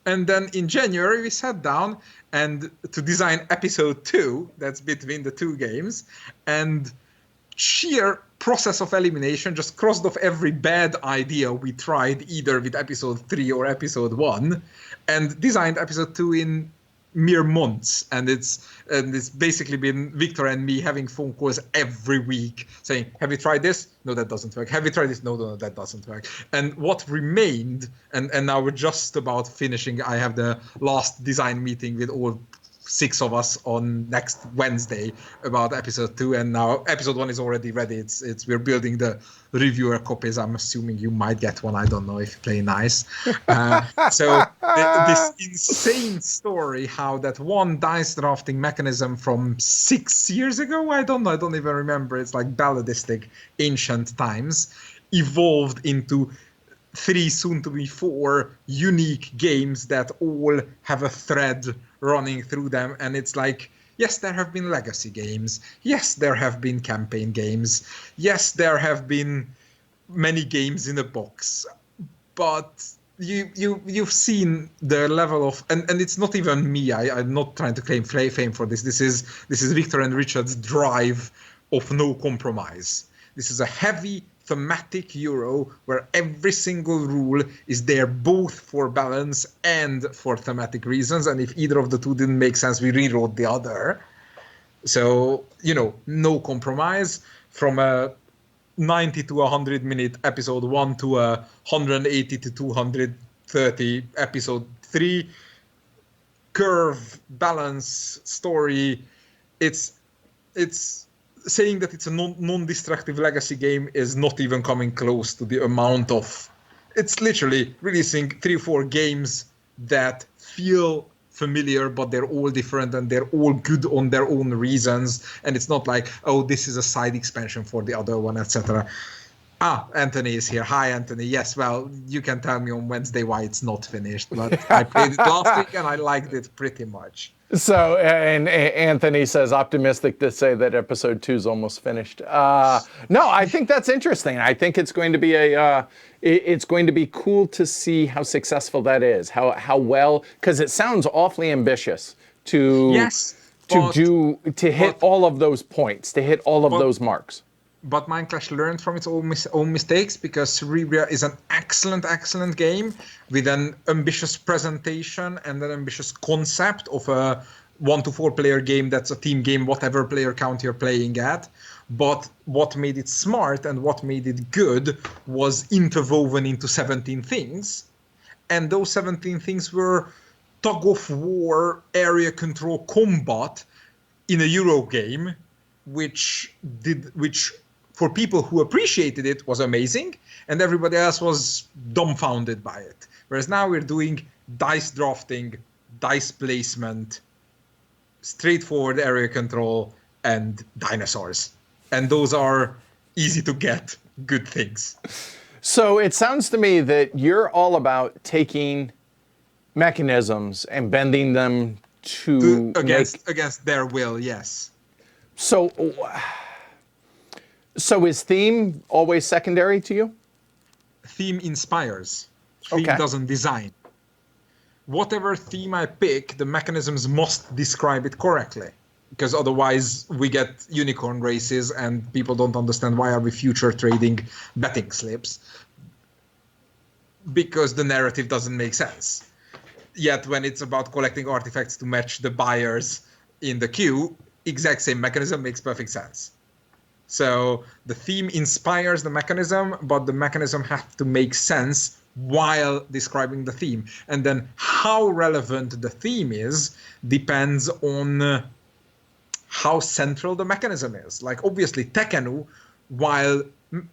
And then in January, we sat down and to design episode 2, that's between the 2 games, and sheer process of elimination, just crossed off every bad idea we tried either with episode 3 or episode 1, and designed episode 2 in mere months. And it's basically been Victor and me having phone calls every week saying, have you tried this? No, that doesn't work. Have you tried this? No, that doesn't work. And what remained, and now we're just about finishing, I have the last design meeting with all 6 of us on next Wednesday about episode 2, and now episode 1 is already ready. We're building the reviewer copies. I'm assuming you might get one. I don't know if you play nice. So this insane story, how that one dice drafting mechanism from 6 years ago, I don't even remember. It's like balladistic ancient times, evolved into 3, soon to be 4 unique games that all have a thread running through them. And it's like, yes, there have been legacy games. Yes, there have been campaign games. Yes, there have been many games in a box. But you've seen the level of, and it's not even me. I'm not trying to claim fame for this. This is Victor and Richard's drive of no compromise. This is a heavy thematic Euro where every single rule is there both for balance and for thematic reasons. And if either of the two didn't make sense, we rewrote the other. So, no compromise. From a 90 to 100 minute episode 1 to a 180 to 230 episode 3. Curve, balance, story. It's saying that it's a non-destructive legacy game is not even coming close to the amount of... It's literally releasing 3 or 4 games that feel familiar, but they're all different and they're all good on their own reasons. And it's not like, oh, this is a side expansion for the other one, etc. Anthony is here. Hi, Anthony. Yes, well, you can tell me on Wednesday why it's not finished, but I played it last week and I liked it pretty much. So, and Anthony says, optimistic to say that episode 2 is almost finished. No, I think that's interesting. I think it's going to be it's going to be cool to see how successful that is, how well, because it sounds awfully ambitious to hit all of those points, to hit all of those marks. But Minecraft learned from its own mistakes, because Cerebria is an excellent game with an ambitious presentation and an ambitious concept of a 1 to 4 player game that's a team game, whatever player count you're playing at. But what made it smart and what made it good was interwoven into 17 things. And those 17 things were tug of war, area control, combat in a Euro game, which for people who appreciated it was amazing, and everybody else was dumbfounded by it. Whereas now we're doing dice drafting, dice placement, straightforward area control, and dinosaurs. And those are easy to get good things. So it sounds to me that you're all about taking mechanisms and bending them to against their will. Yes. So is theme always secondary to you? Theme inspires. Theme Okay. doesn't design. Whatever theme I pick, the mechanisms must describe it correctly, because otherwise we get unicorn races and people don't understand why are we future trading betting slips, because the narrative doesn't make sense. Yet when it's about collecting artifacts to match the buyers in the queue, exact same mechanism makes perfect sense. So the theme inspires the mechanism, but the mechanism has to make sense while describing the theme. And then how relevant the theme is depends on how central the mechanism is. Like obviously Tekkenu, while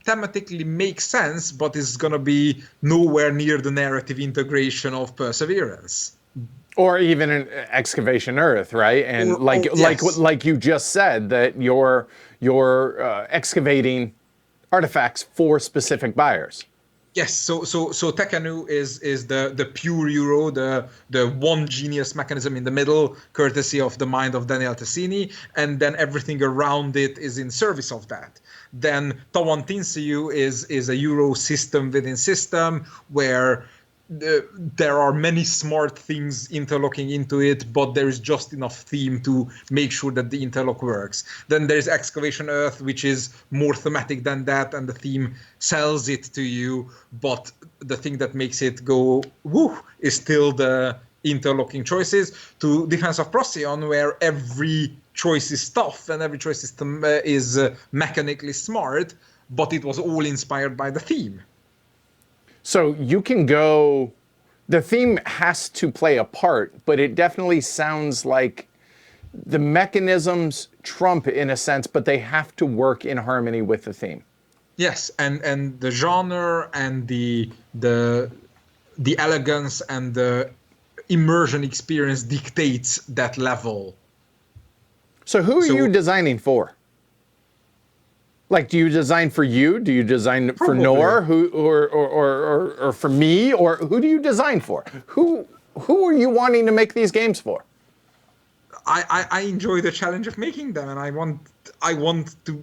thematically makes sense, but is going to be nowhere near the narrative integration of Perseverance. Or even an Excavation Earth, right? And yes. like you just said, that you're excavating artifacts for specific buyers. Yes, so Tekkenu is the pure Euro, the one genius mechanism in the middle, courtesy of the mind of Daniel Tessini, and then everything around it is in service of that. Then Tawantinsiu is a Euro system within system where there are many smart things interlocking into it, but there is just enough theme to make sure that the interlock works. Then there's Excavation Earth, which is more thematic than that, and the theme sells it to you, but the thing that makes it go woo is still the interlocking choices. To Defense of Procyon, where every choice is tough and every choice is mechanically smart, but it was all inspired by the theme. So you can go, the theme has to play a part, but it definitely sounds like the mechanisms trump in a sense, but they have to work in harmony with the theme. Yes, and the genre and the elegance and the immersion experience dictates that level. So who are you designing for? Like, do you design for you? Do you design for Nor, or for me, or who do you design for? Who are you wanting to make these games for? I enjoy the challenge of making them, and I want to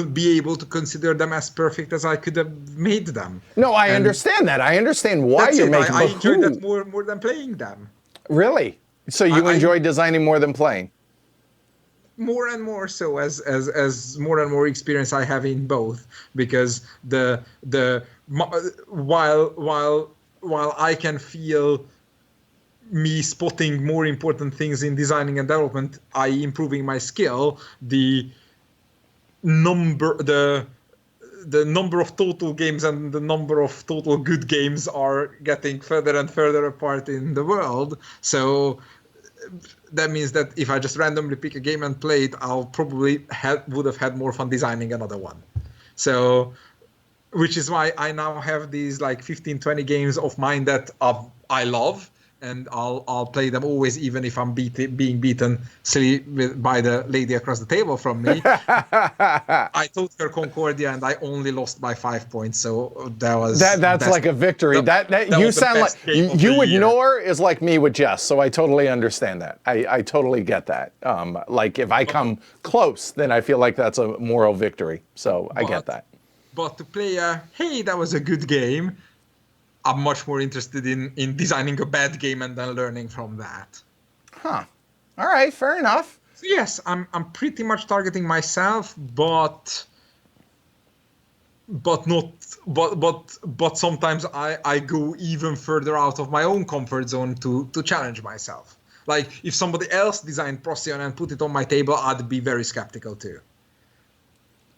be able to consider them as perfect as I could have made them. No, I understand that. I understand why you're making them. I enjoy that more than playing them. Really? So you enjoy designing more than playing? More and more so as more and more experience I have in both, because while I can feel me spotting more important things in designing and development, i.e. improving my skill, the number of total games and the number of total good games are getting further and further apart in the world. So that means that if I just randomly pick a game and play it, I'll probably would have had more fun designing another one. So, which is why I now have these like 15, 20 games of mine that I love, and I'll play them always, even if I'm being beaten silly by the lady across the table from me. I told her Concordia, and I only lost by 5 points, so that's like a victory. That you sound like you with Nor is like me with Jess, so I totally understand that. I totally get that. Like if I come close, then I feel like that's a moral victory. So I get that. But to play hey, that was a good game, I'm much more interested in designing a bad game and then learning from that. Huh. All right, fair enough. So yes, I'm pretty much targeting myself, but sometimes I go even further out of my own comfort zone to challenge myself. Like if somebody else designed Procyon and put it on my table, I'd be very skeptical too.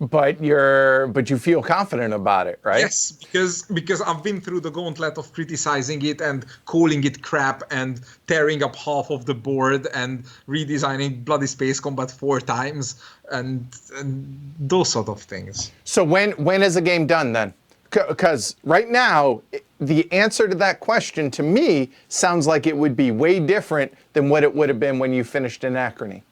But you feel confident about it, right? Yes, because I've been through the gauntlet of criticizing it and calling it crap and tearing up half of the board and redesigning Bloody Space Combat 4 times and those sort of things. So when is a game done then? Because right now, the answer to that question to me sounds like it would be way different than what it would have been when you finished Anachrony.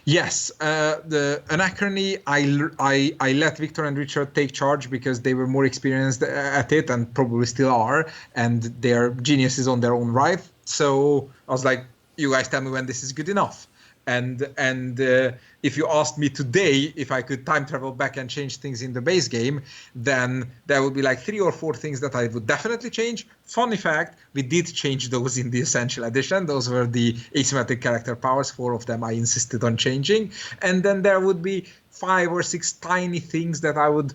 Yes, the Anachrony, I let Victor and Richard take charge because they were more experienced at it and probably still are, and they're geniuses on their own right. So I was like, you guys tell me when this is good enough. And if you asked me today if I could time travel back and change things in the base game, then there would be like 3 or 4 things that I would definitely change. Funny fact, we did change those in the Essential Edition. Those were the asymmetric character powers. 4 of them I insisted on changing. And then there would be 5 or 6 tiny things that I would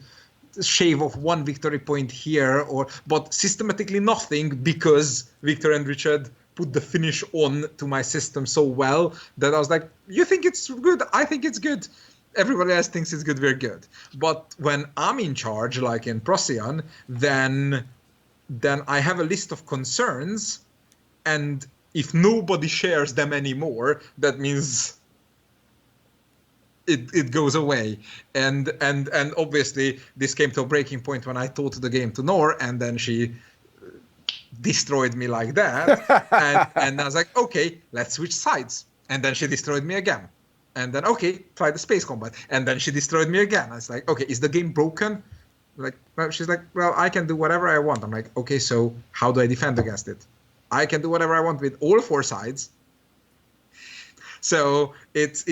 shave off 1 victory point here, but systematically nothing, because Victor and Richard put the finish on to my system so well that I was like, you think it's good? I think it's good. Everybody else thinks it's good, we're good. But when I'm in charge, like in Procyon, then I have a list of concerns, and if nobody shares them anymore, that means it goes away. And obviously this came to a breaking point when I taught the game to Nor, and then she destroyed me like that. and I was like, okay, let's switch sides. And then she destroyed me again. And then, okay, try the space combat. And then she destroyed me again. I was like, okay, is the game broken? Like, well, she's like, well, I can do whatever I want. I'm like, okay, so how do I defend against it? I can do whatever I want with all 4 sides. So it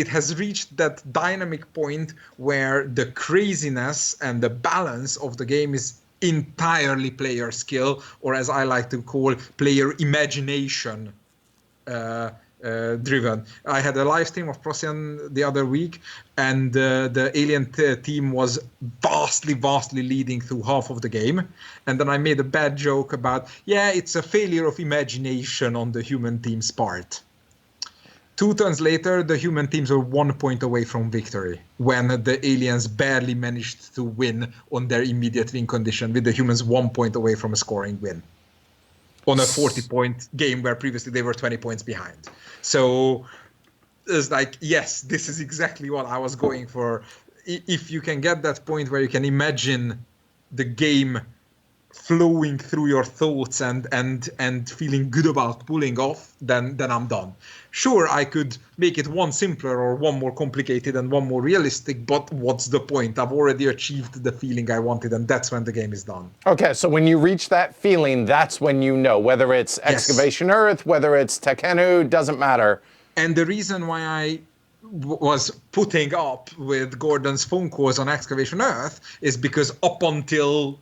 has reached that dynamic point where the craziness and the balance of the game is entirely player skill, or as I like to call, player imagination driven. I had a live stream of Procyon the other week, and the alien team was vastly leading through half of the game. And then I made a bad joke about, yeah, it's a failure of imagination on the human team's part. 2 turns later, the human teams were 1 point away from victory when the aliens barely managed to win on their immediate win condition, with the humans 1 point away from a scoring win on a 40-point game where previously they were 20 points behind. So it's like, yes, this is exactly what I was going for. If you can get that point where you can imagine the game flowing through your thoughts and feeling good about pulling off, then I'm done. Sure, I could make it 1 simpler or 1 more complicated and 1 more realistic, but what's the point? I've already achieved the feeling I wanted, and that's when the game is done. Okay, so when you reach that feeling, that's when you know, whether it's Excavation Earth, whether it's Tekhenu, doesn't matter. And the reason why I was putting up with Gordon's phone calls on Excavation Earth is because up until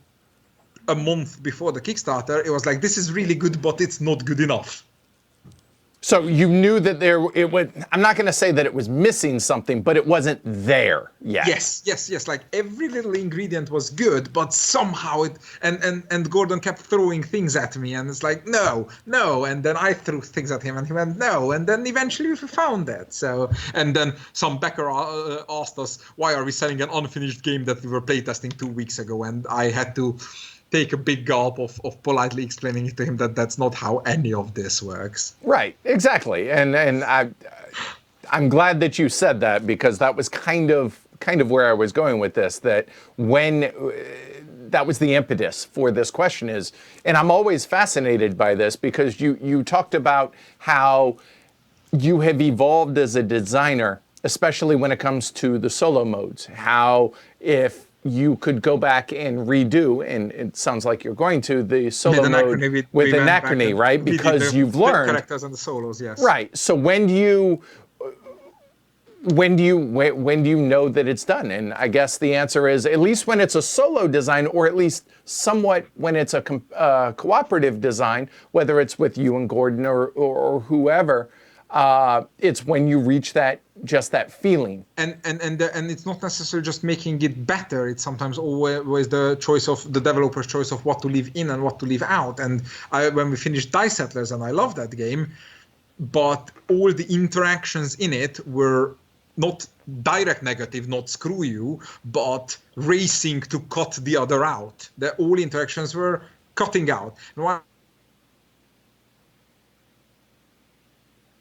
a month before the Kickstarter, it was like, this is really good, but it's not good enough. So you knew that I'm not going to say that it was missing something, but it wasn't there yet. Yes. Like every little ingredient was good, but somehow and Gordon kept throwing things at me, and it's like, no. And then I threw things at him, and he went, no. And then eventually we found that. So, and then some backer asked us, why are we selling an unfinished game that we were playtesting 2 weeks ago? And I had to take a big gulp of politely explaining to him that that's not how any of this works. Right, exactly. And I'm glad that you said that, because that was kind of where I was going with this, that when that was the impetus for this question is, and I'm always fascinated by this, because you talked about how you have evolved as a designer, especially when it comes to the solo modes, how if you could go back and redo, and it sounds like you're going to, the solo mode with Anachrony, right? Because you've learned the characters and the solos, yes. Right. So when do you know that it's done? And I guess the answer is, at least when it's a solo design, or at least somewhat when it's a cooperative design, whether it's with you and Gordon or whoever. It's when you reach that feeling. And it's not necessarily just making it better. It's sometimes always the choice of the developer's choice of what to leave in and what to leave out. And when we finished Dice Settlers, and I love that game, but all the interactions in it were not direct negative, not screw you, but racing to cut the other out. All interactions were cutting out. And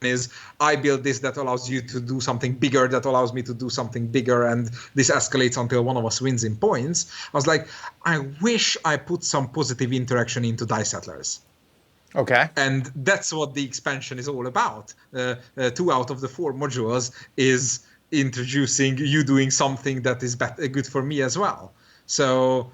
is I build this that allows you to do something bigger, that allows me to do something bigger, and this escalates until one of us wins in points. I was like, I wish I put some positive interaction into Dice Settlers. Okay. And that's what the expansion is all about. 2 out of the 4 modules is introducing you doing something that is good for me as well. So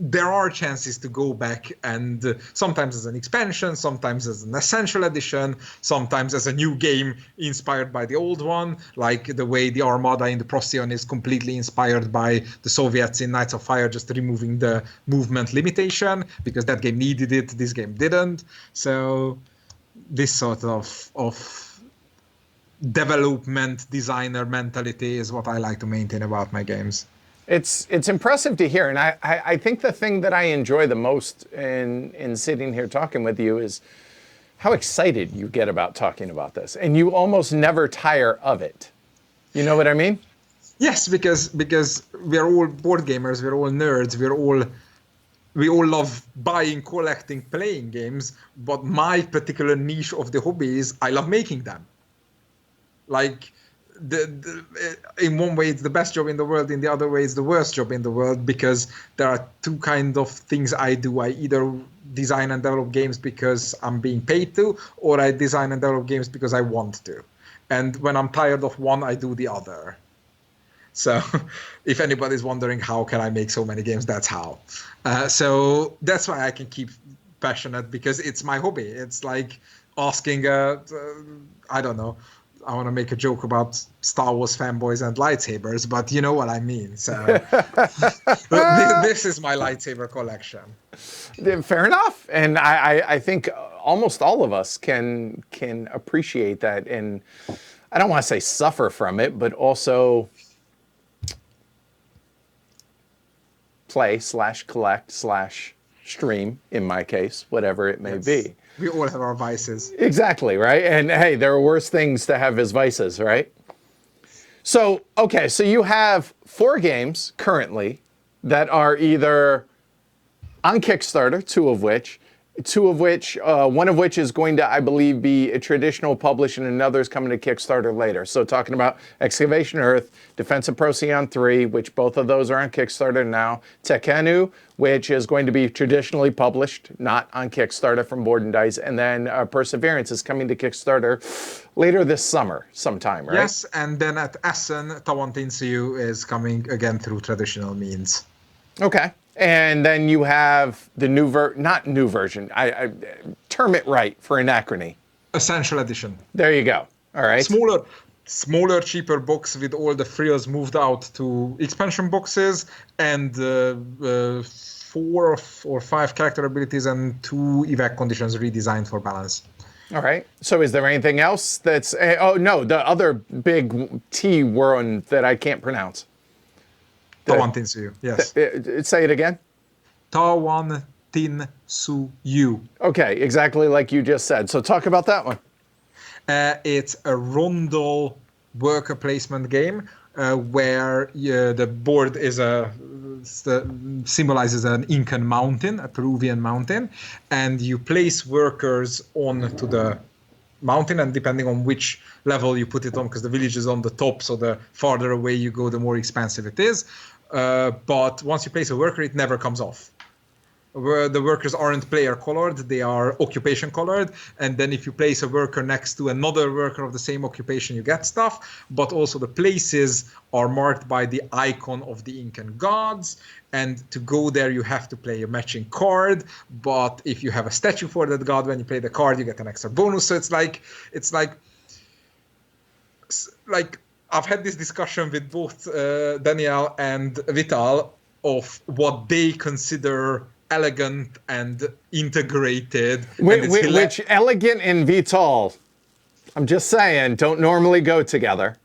there are chances to go back, and sometimes as an expansion, sometimes as an essential edition, sometimes as a new game inspired by the old one, like the way the Armada in the Procyon is completely inspired by the Soviets in Knights of Fire, just removing the movement limitation because that game needed it, this game didn't. So this sort of development designer mentality is what I like to maintain about my games. It's impressive to hear, and I think the thing that I enjoy the most in sitting here talking with you is how excited you get about talking about this, and you almost never tire of it. You know what I mean? Yes, because we're all board gamers, we're all nerds, we all love buying, collecting, playing games, but my particular niche of the hobby is I love making them. Like, in one way it's the best job in the world, in the other way it's the worst job in the world, because there are 2 kind of things I do. I either design and develop games because I'm being paid to, or I design and develop games because I want to. And when I'm tired of one, I do the other. So if anybody's wondering how can I make so many games, that's how. So that's why I can keep passionate, because it's my hobby. It's like asking, I don't know, I want to make a joke about Star Wars fanboys and lightsabers, but you know what I mean. So this is my lightsaber collection. Fair enough. And I think almost all of us can appreciate that, and I don't want to say suffer from it, but also play/collect/stream, in my case, whatever it may be. We all have our vices. Exactly, right? And hey, there are worse things to have as vices, right? So, okay, so you have 4 games currently that are either on Kickstarter, 2 of which, one of which is going to, I believe, be a traditional publish, and another is coming to Kickstarter later. So talking about Excavation Earth, Defense of Procyon 3, which both of those are on Kickstarter now, Tekkenu, which is going to be traditionally published, not on Kickstarter from Board and Dice, and then Perseverance is coming to Kickstarter later this summer sometime, right? Yes, and then at Essen, Tawantinsiu is coming again through traditional means. Okay. And then you have the not new version, I term it right for Anachrony. Essential edition. There you go. All right. Smaller, cheaper box with all the frills moved out to expansion boxes, and 4 or 5 character abilities and 2 evac conditions redesigned for balance. All right. So is there anything else that's... oh, no, the other big T word that I can't pronounce. Tawantinsiu, yes. Say it again. Tawantinsiu. Okay, exactly like you just said. So talk about that one. It's a rondel worker placement game where the board symbolizes an Incan mountain, a Peruvian mountain, and you place workers onto the mountain, and depending on which level you put it on, because the village is on the top, so the farther away you go, the more expensive it is. But once you place a worker, it never comes off. The workers aren't player colored, they are occupation colored, and then if you place a worker next to another worker of the same occupation, you get stuff. But also the places are marked by the icon of the Incan gods, and to go there you have to play a matching card. But if you have a statue for that god, when you play the card, you get an extra bonus. So it's like I've had this discussion with both Daniel and Vital of what they consider elegant and integrated. Which elegant and Vital, I'm just saying, don't normally go together.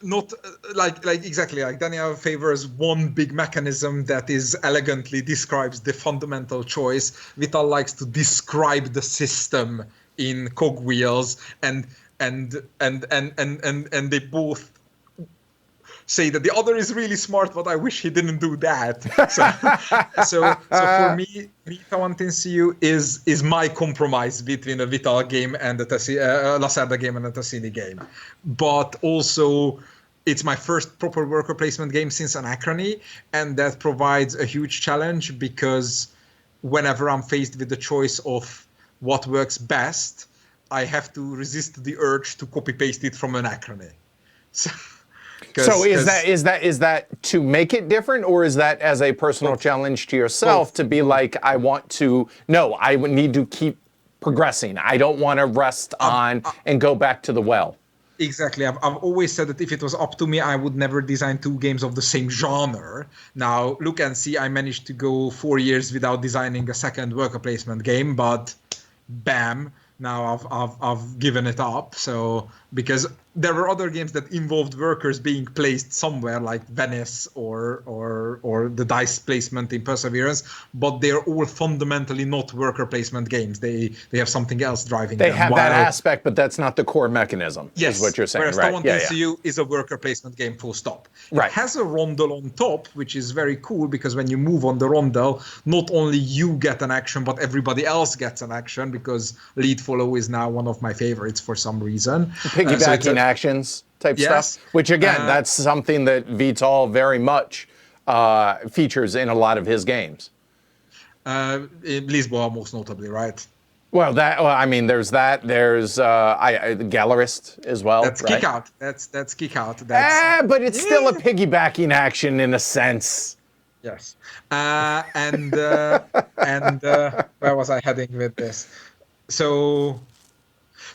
Not like exactly like Daniel favors one big mechanism that is elegantly describes the fundamental choice. Vital likes to describe the system in cogwheels, and they both say that the other is really smart, but I wish he didn't do that. So for me, Tawantinsiu is my compromise between a Vital game and a Lacerda game and a Tassini game. But also, it's my first proper worker placement game since Anachrony, and that provides a huge challenge because whenever I'm faced with the choice of what works best, I have to resist the urge to copy paste it from Anachrony. So is that to make it different, or is that as a personal challenge to yourself to be like, I would need to keep progressing. I don't want to rest on and go back to the well. Exactly. I've always said that if it was up to me, I would never design 2 games of the same genre. Now, look and see, I managed to go 4 years without designing a second worker placement game, but bam, now I've given it up. So because there were other games that involved workers being placed somewhere, like Venice or the dice placement in Perseverance, but they're all fundamentally not worker placement games. They have something else driving them. They have that aspect, but that's not the core mechanism. Yes, is what you're saying. Whereas right? Someone Thinks You is a worker placement game, full stop. Right. It has a rondel on top, which is very cool because when you move on the rondel, not only you get an action, but everybody else gets an action, because lead follow is now one of my favorites for some reason. Piggybacking actions type stuff, which again, that's something that Vital very much features in a lot of his games. In Lisboa, most notably, right? Well, I mean, there's that. There's Gallerist as well. That's right? Kick Out. That's Kick Out. But it's still a piggybacking action in a sense. Yes. And where was I heading with this?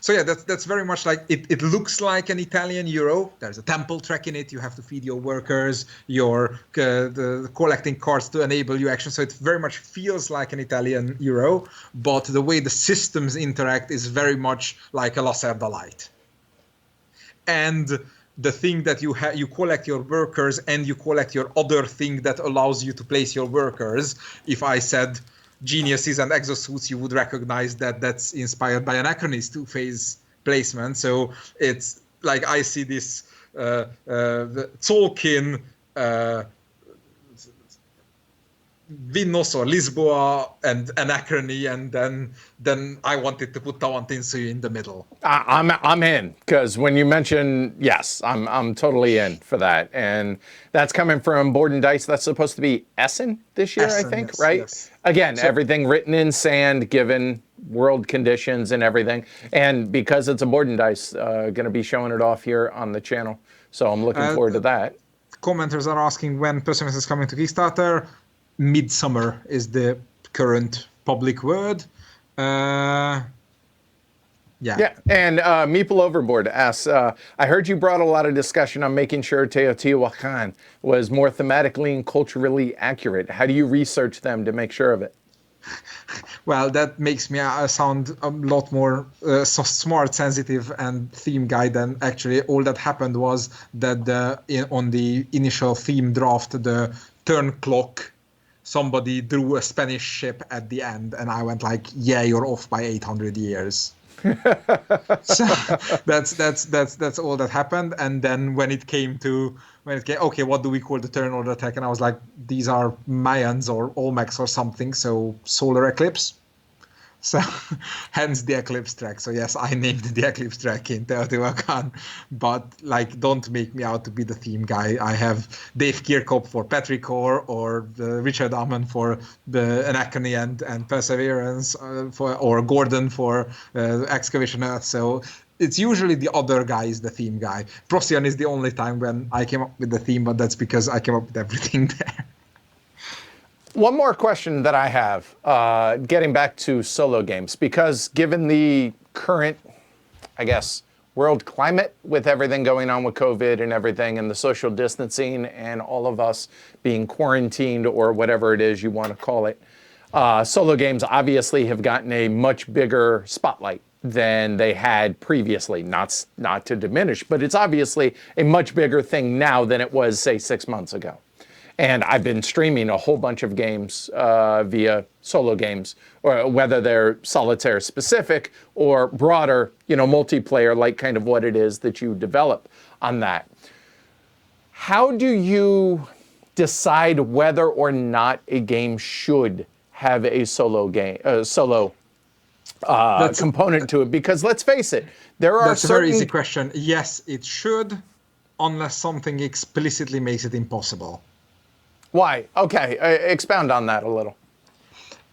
So yeah, that's very much like it looks like an Italian Euro. There's a temple track in it. You have to feed your workers. You're collecting cards to enable your action. So it very much feels like an Italian Euro, but the way the systems interact is very much like a Lacerda Light. And the thing that you collect your workers and you collect your other thing that allows you to place your workers. If I said Geniuses and Exosuits, you would recognize that that's inspired by Anachrony's 2-phase placement. So it's like I see this Tolkien, Vinnos or Lisboa and Anachrony, and then I wanted to put Tawantinsuyu in the middle. I'm in, because when you mention, yes, I'm totally in for that, and that's coming from Board and Dice. That's supposed to be Essen this year, Essen, I think, yes, right? Yes. Again, everything written in sand, given world conditions and everything, and because it's a Board and Dice, going to be showing it off here on the channel, so I'm looking forward to that. Commenters are asking when Perseverance is coming to Kickstarter. Midsummer is the current public word. Yeah, and Meeple Overboard asks, I heard you brought a lot of discussion on making sure Teotihuacan was more thematically and culturally accurate. How do you research them to make sure of it? Well, that makes me sound a lot more smart, sensitive, and theme guy than actually. All that happened was that on the initial theme draft, the turn clock, somebody drew a Spanish ship at the end, and I went like, "Yeah, you're off by 800 years." So that's all that happened. And then when it came, okay, what do we call the turn order attack? And I was like, these are Mayans or Olmecs or something. So solar eclipse. So hence the eclipse track. So yes, I named the eclipse track in Teotihuacan, but like, don't make me out to be the theme guy. I have Dave Kirkhope for Petrichor, or Richard Amman for the Anachrony and Perseverance, or Gordon for Excavation Earth. So it's usually the other guy is the theme guy. Procyon is the only time when I came up with the theme, but that's because I came up with everything there. One more question that I have, getting back to solo games, because given the current, I guess, world climate with everything going on with COVID and everything and the social distancing and all of us being quarantined or whatever it is you want to call it, solo games obviously have gotten a much bigger spotlight than they had previously. Not to diminish, but it's obviously a much bigger thing now than it was, say, 6 months ago. And I've been streaming a whole bunch of games via solo games, or whether they're solitaire specific or broader, multiplayer, like kind of what it is that you develop on that. How do you decide whether or not a game should have a solo component to it? Because let's face it, there are That's a very easy question. Yes, it should, unless something explicitly makes it impossible. Why? Okay, expound on that a little.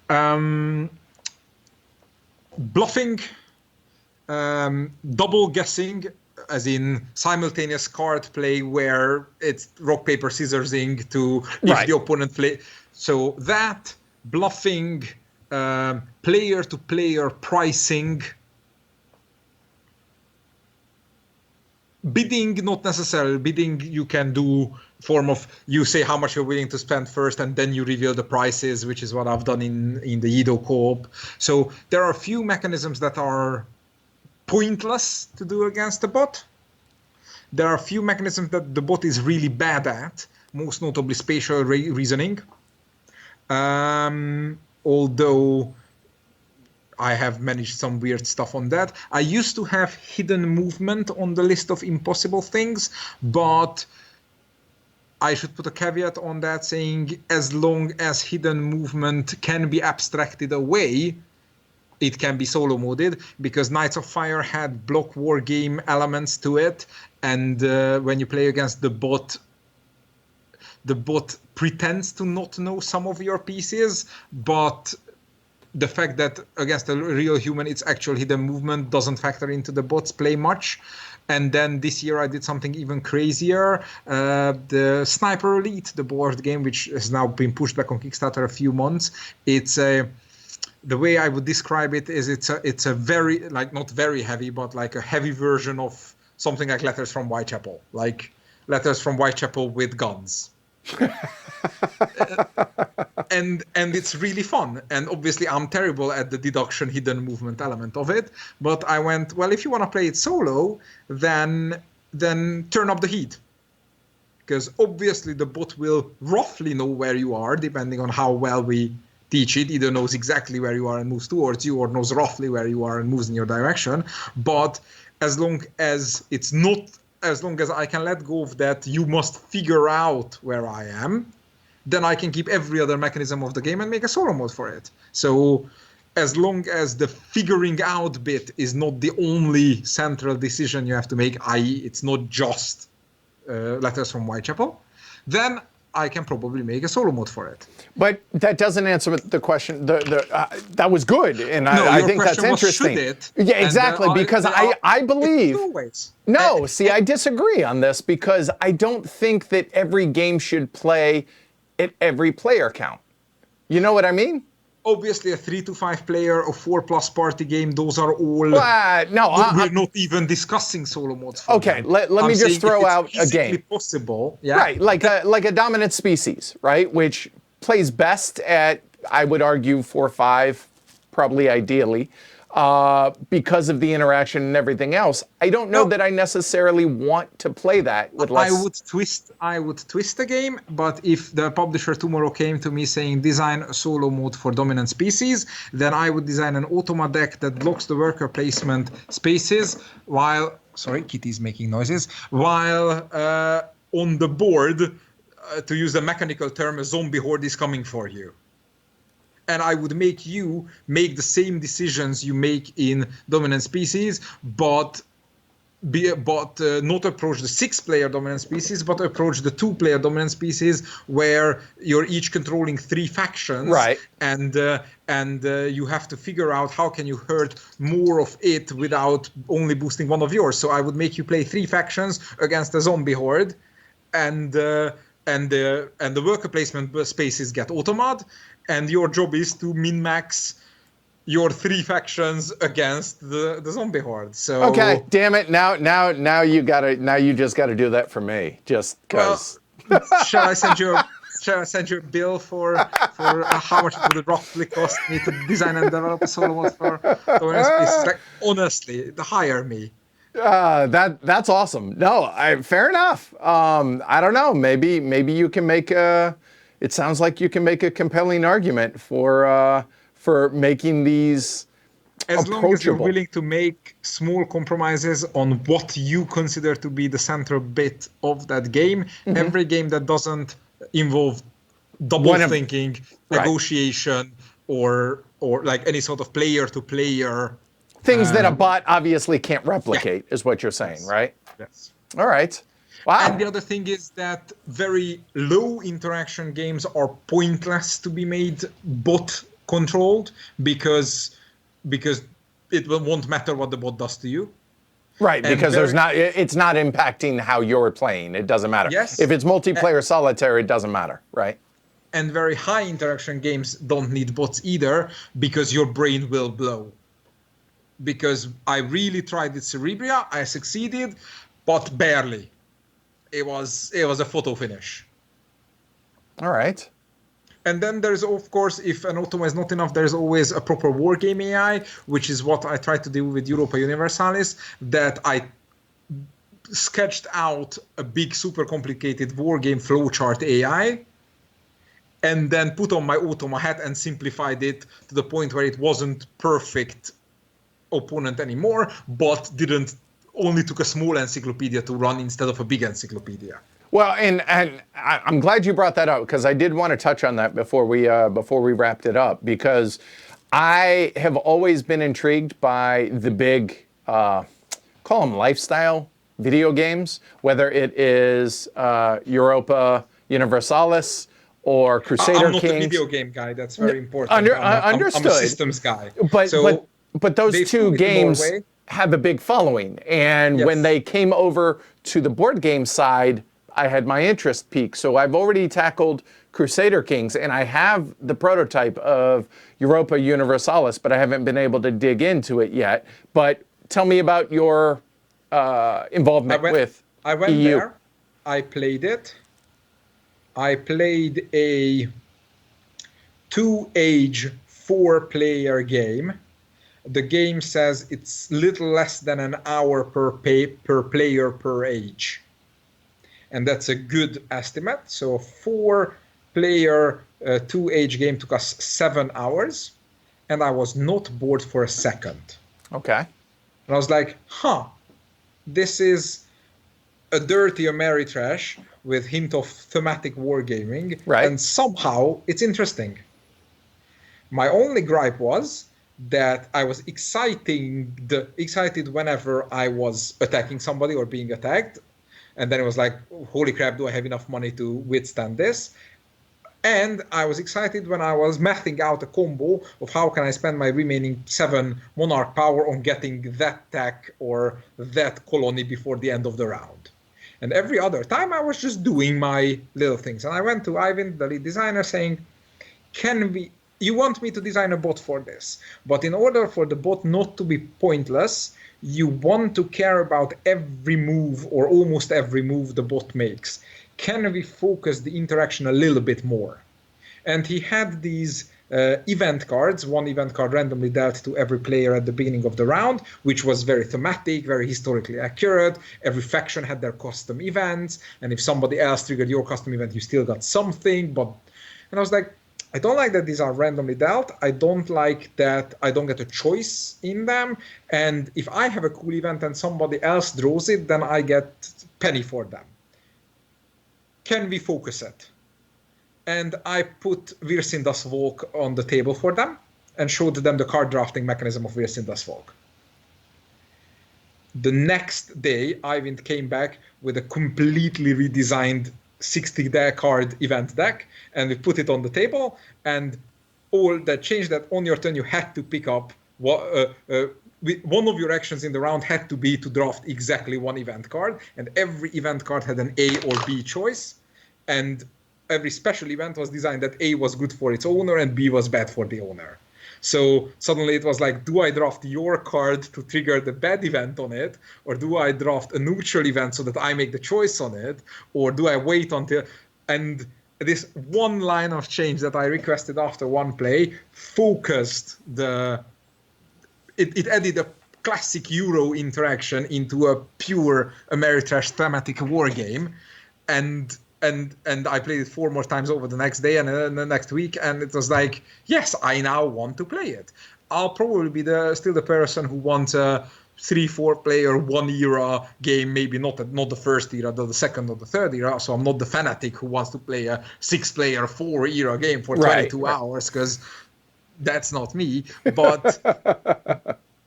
Bluffing, double guessing, as in simultaneous card play where it's rock, paper, scissorsing to if the opponent play. So that, bluffing, player-to-player pricing, bidding, not necessarily bidding, you can do form of, you say how much you're willing to spend first and then you reveal the prices, which is what I've done in the Edo co-op. So there are a few mechanisms that are pointless to do against the bot. There are a few mechanisms that the bot is really bad at, most notably spatial reasoning. Although I have managed some weird stuff on that. I used to have hidden movement on the list of impossible things, but I should put a caveat on that saying as long as hidden movement can be abstracted away, it can be solo moded, because Knights of Fire had block war game elements to it, and when you play against the bot pretends to not know some of your pieces, but the fact that against a real human it's actual hidden movement doesn't factor into the bot's play much. And then this year I did something even crazier. The Sniper Elite, the board game, which has now been pushed back on Kickstarter a few months. It's a, the way I would describe it is it's a very, like, not very heavy, but like a heavy version of something like Letters from Whitechapel, like Letters from Whitechapel with guns. And it's really fun, and obviously I'm terrible at the deduction hidden movement element of it, but I went, well, if you want to play it solo, then turn up the heat, because obviously the bot will roughly know where you are depending on how well we teach it. Either knows exactly where you are and moves towards you, or knows roughly where you are and moves in your direction. But as long as it's not, as long as I can let go of that, you must figure out where I am, then I can keep every other mechanism of the game and make a solo mode for it. So as long as the figuring out bit is not the only central decision you have to make, i.e. it's not just Letters from Whitechapel, then I can probably make a solo mode for it. But that doesn't answer the question. That was good, and I think that's interesting. Should it? Yeah, exactly, because I believe... No, see, I disagree on this, because I don't think that every game should play at every player count. You know what I mean? Obviously, a 3 to 5 player or 4+ party game, those are all... we're not even discussing solo modes for okay, them. let me just throw out a game. Possible, yeah. Right, like a dominant species, right? Which plays best at, I would argue, 4-5, probably ideally, because of the interaction and everything else. I don't know that I necessarily want to play that with less... I would twist the game, but if the publisher tomorrow came to me saying design a solo mode for dominant species, then I would design an automa deck that blocks the worker placement spaces while... Sorry, Kitty's making noises. While on the board, to use a mechanical term, a zombie horde is coming for you. And I would make you make the same decisions you make in dominant species, but not approach the 6-player dominant species, but approach the 2-player dominant species where you're each controlling 3 factions, right? And you have to figure out how can you hurt more of it without only boosting one of yours. So I would make you play 3 factions against a zombie horde, and the worker placement spaces get automod, and your job is to min-max your 3 factions against the zombie horde. So okay, damn it! Now you just gotta do that for me, just because. Well, shall I send you a bill for how much it would roughly cost me to design and develop a solo mode for dominant species? Like, honestly, hire me. That's awesome. No, fair enough. I don't know. Maybe you can make a. It sounds like you can make a compelling argument for making these as long as you're willing to make small compromises on what you consider to be the central bit of that game. Mm-hmm. Every game that doesn't involve double thinking, negotiation, or like any sort of player to player things that a bot obviously can't replicate, is what you're saying, right? Yes. All right. Wow. And the other thing is that very low interaction games are pointless to be made bot controlled because it won't matter what the bot does to you. Right, because it's not impacting how you're playing. It doesn't matter. Yes. If it's multiplayer solitaire, it doesn't matter, right? And very high interaction games don't need bots either, because your brain will blow. Because I really tried it Cerebria, I succeeded, but barely. It was a photo finish. All right. And then there's, of course, if an automa is not enough, there's always a proper wargame AI, which is what I tried to do with Europa Universalis, that I sketched out a big, super complicated wargame flowchart AI, and then put on my automa hat and simplified it to the point where it wasn't perfect opponent anymore, but only took a small encyclopedia to run instead of a big encyclopedia. Well, and I'm glad you brought that up, because I did want to touch on that before we wrapped it up, because I have always been intrigued by the big, call them lifestyle video games, whether it is Europa Universalis or Crusader I'm not Kings. a video game guy. That's very important. Understood. I'm a systems guy. But those two games have a big following, and when they came over to the board game side, I had my interest peak. So I've already tackled Crusader Kings, and I have the prototype of Europa Universalis, but I haven't been able to dig into it yet. But tell me about your involvement with I went EU. there. I played it. I played a 2-age 4-player game. The game says it's little less than an hour per player per age. And that's a good estimate. So a 4-player 2-age game took us 7 hours, and I was not bored for a second. Okay. And I was like, this is a dirty Ameritrash with hint of thematic wargaming, right. And somehow it's interesting. My only gripe was that I was excited whenever I was attacking somebody or being attacked. And then it was like, holy crap, do I have enough money to withstand this? And I was excited when I was mathing out a combo of how can I spend my remaining 7 monarch power on getting that tech or that colony before the end of the round. And every other time I was just doing my little things. And I went to Ivan, the lead designer, saying, you want me to design a bot for this, but in order for the bot not to be pointless, you want to care about every move or almost every move the bot makes. Can we focus the interaction a little bit more? And he had these event cards, one event card randomly dealt to every player at the beginning of the round, which was very thematic, very historically accurate. Every faction had their custom events, and if somebody else triggered your custom event, you still got something. And I was like, I don't like that these are randomly dealt. I don't like that I don't get a choice in them. And if I have a cool event and somebody else draws it, then I get penny for them. Can we focus it? And I put Virsindas Volk on the table for them and showed them the card drafting mechanism of Virsindas Volk. The next day, Ivan came back with a completely redesigned 60 card event deck, and we put it on the table, and all that changed that on your turn you had to pick up one of your actions in the round had to be to draft exactly one event card, and every event card had an A or B choice, and every special event was designed that A was good for its owner and B was bad for the owner. So suddenly it was like, do I draft your card to trigger the bad event on it? Or do I draft a neutral event so that I make the choice on it? Or do I wait until... And this one line of change that I requested after one play focused the... It added a classic Euro interaction into a pure Ameritrash thematic war game. And I played it 4 more times over the next day and then the next week, and it was like, yes, I now want to play it. I'll probably be still the person who wants a 3-4 player 1 era game, maybe not the first era, the second or the third era. So I'm not the fanatic who wants to play a 6-player 4 era game for 22 hours, because that's not me. But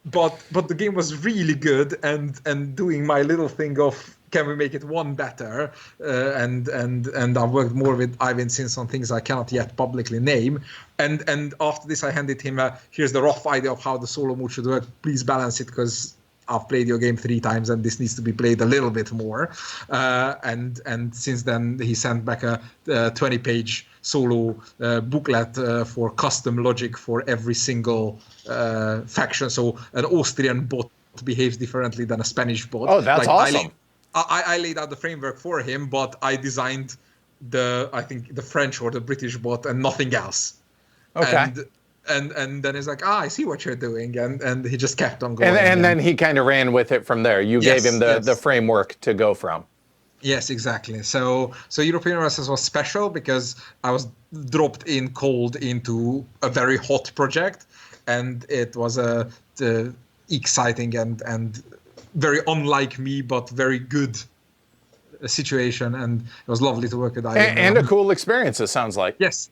but the game was really good, and doing my little thing of can we make it one better, and I've worked more with Ivan since on things I cannot yet publicly name, and after this I handed him here's the rough idea of how the solo mode should work, please balance it because I've played your game 3 times and this needs to be played a little bit more, and since then he sent back a 20-page solo booklet for custom logic for every single faction. So an Austrian bot behaves differently than a Spanish bot. Oh, that's awesome. I laid out the framework for him, but I designed I think the French or the British bot and nothing else. Okay. And then he's like, I see what you're doing, and he just kept on going. And then he kind of ran with it from there. You gave him the framework to go from. Yes, exactly. So European Universalis was special because I was dropped in cold into a very hot project, and it was a exciting and very unlike me, but very good situation, and it was lovely to work with Ivan. And a cool experience, it sounds like. Yes,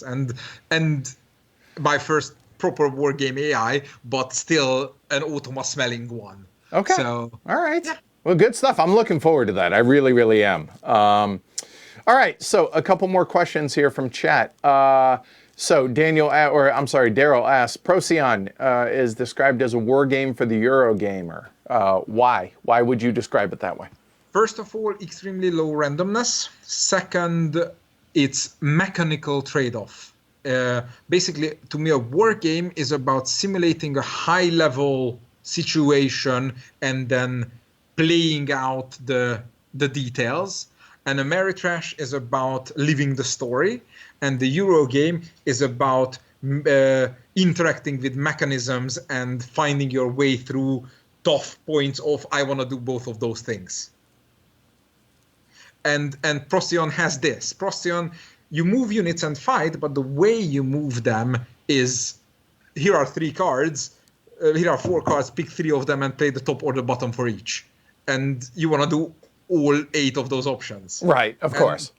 and my first proper war game AI, but still an automa smelling one. Okay. So all right. Yeah. Well, good stuff. I'm looking forward to that. I really, really am. All right. So a couple more questions here from chat. So Daryl asks, Procyon is described as a war game for the Eurogamer. Why? Why would you describe it that way? First of all, extremely low randomness. Second, it's mechanical trade-off. Basically, to me, a war game is about simulating a high-level situation and then playing out the details. And Ameritrash is about living the story, and the Euro game is about interacting with mechanisms and finding your way through tough points of I want to do both of those things. And Procyon has this. Procyon, you move units and fight, but the way you move them is, here are 3 cards, here are 4 cards, pick 3 of them and play the top or the bottom for each. And you want to do all 8 of those options. Right, of course.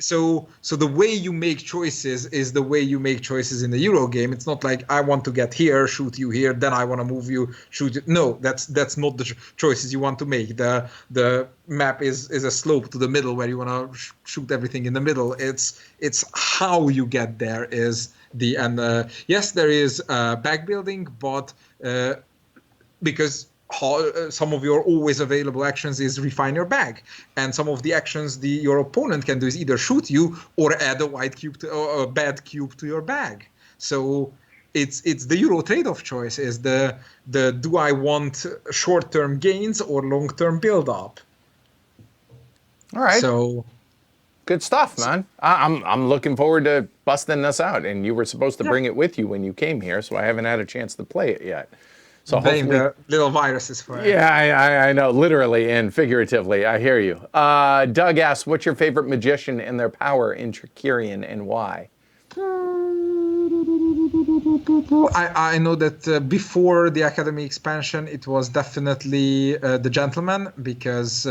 So the way you make choices is the way you make choices in the Euro game. It's not like I want to get here, shoot you here, then I want to move you, shoot you. No, that's not the choices you want to make. The map is a slope to the middle where you want to shoot everything in the middle. It's how you get there is yes, there is bag building, but because some of your always available actions is refine your bag, and some of the actions your opponent can do is either shoot you or add a white cube or a bad cube to your bag. So it's the Euro trade-off choice is the do I want short-term gains or long-term build-up. All right. So good stuff, man. I'm looking forward to busting this out, and you were supposed to bring it with you when you came here, so I haven't had a chance to play it yet. So blame the little viruses for it. Yeah, I know, literally and figuratively. I hear you. Doug asks, what's your favorite magician and their power in Trickerion and why? I know that before the Academy expansion, it was definitely the Gentleman, because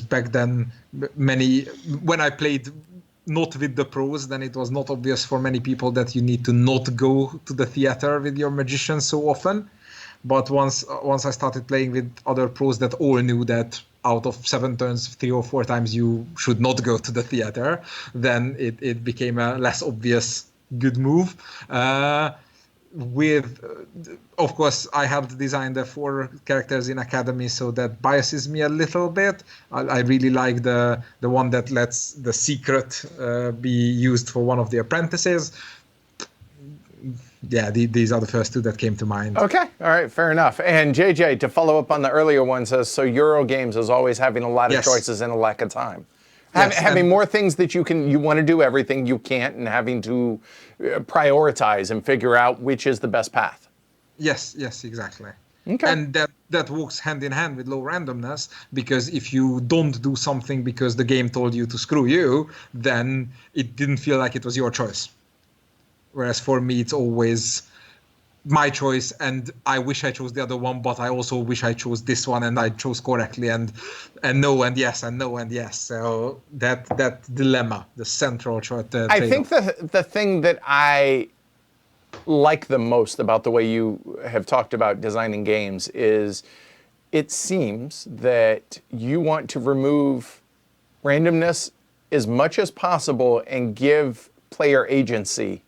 back then when I played not with the pros, then it was not obvious for many people that you need to not go to the theater with your magician so often. But once I started playing with other pros that all knew that out of 7 turns, 3 or 4 times you should not go to the theater, then it became a less obvious good move. Of course, I helped design the 4 characters in Academy, so that biases me a little bit. I really like the one that lets the secret be used for one of the apprentices. Yeah, these are the first 2 that came to mind. Okay, all right, fair enough. And JJ, to follow up on the earlier one, says, so Euro games is always having a lot of choices and a lack of time. Yes, having more things that you want to do everything you can't, and having to prioritize and figure out which is the best path. Yes, exactly. Okay. And that walks hand in hand with low randomness, because if you don't do something because the game told you to screw you, then it didn't feel like it was your choice. Whereas for me, it's always my choice, and I wish I chose the other one, but I also wish I chose this one, and I chose correctly, and no and yes and no and yes. So that dilemma, the central choice. I think the thing that I like the most about the way you have talked about designing games is it seems that you want to remove randomness as much as possible and give player agency.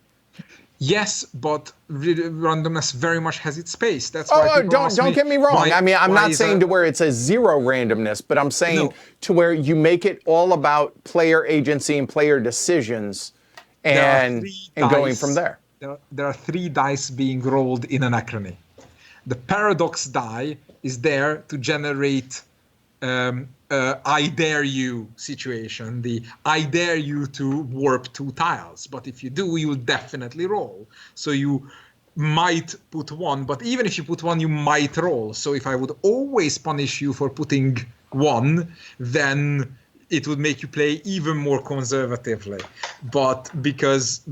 Yes, but randomness very much has its space. That's why people ask don't me, get me wrong. why- I mean, I'm why not is saying a- to where it's a zero randomness, but I'm saying No. to where you make it all about player agency and player decisions there are and three going dice- from there. There are 3 dice being rolled in Anachrony. The paradox die is there to generate I dare you situation, the I dare you to warp 2 tiles. But if you do, you'll definitely roll. So you might put 1, but even if you put 1, you might roll. So if I would always punish you for putting 1, then it would make you play even more conservatively. But because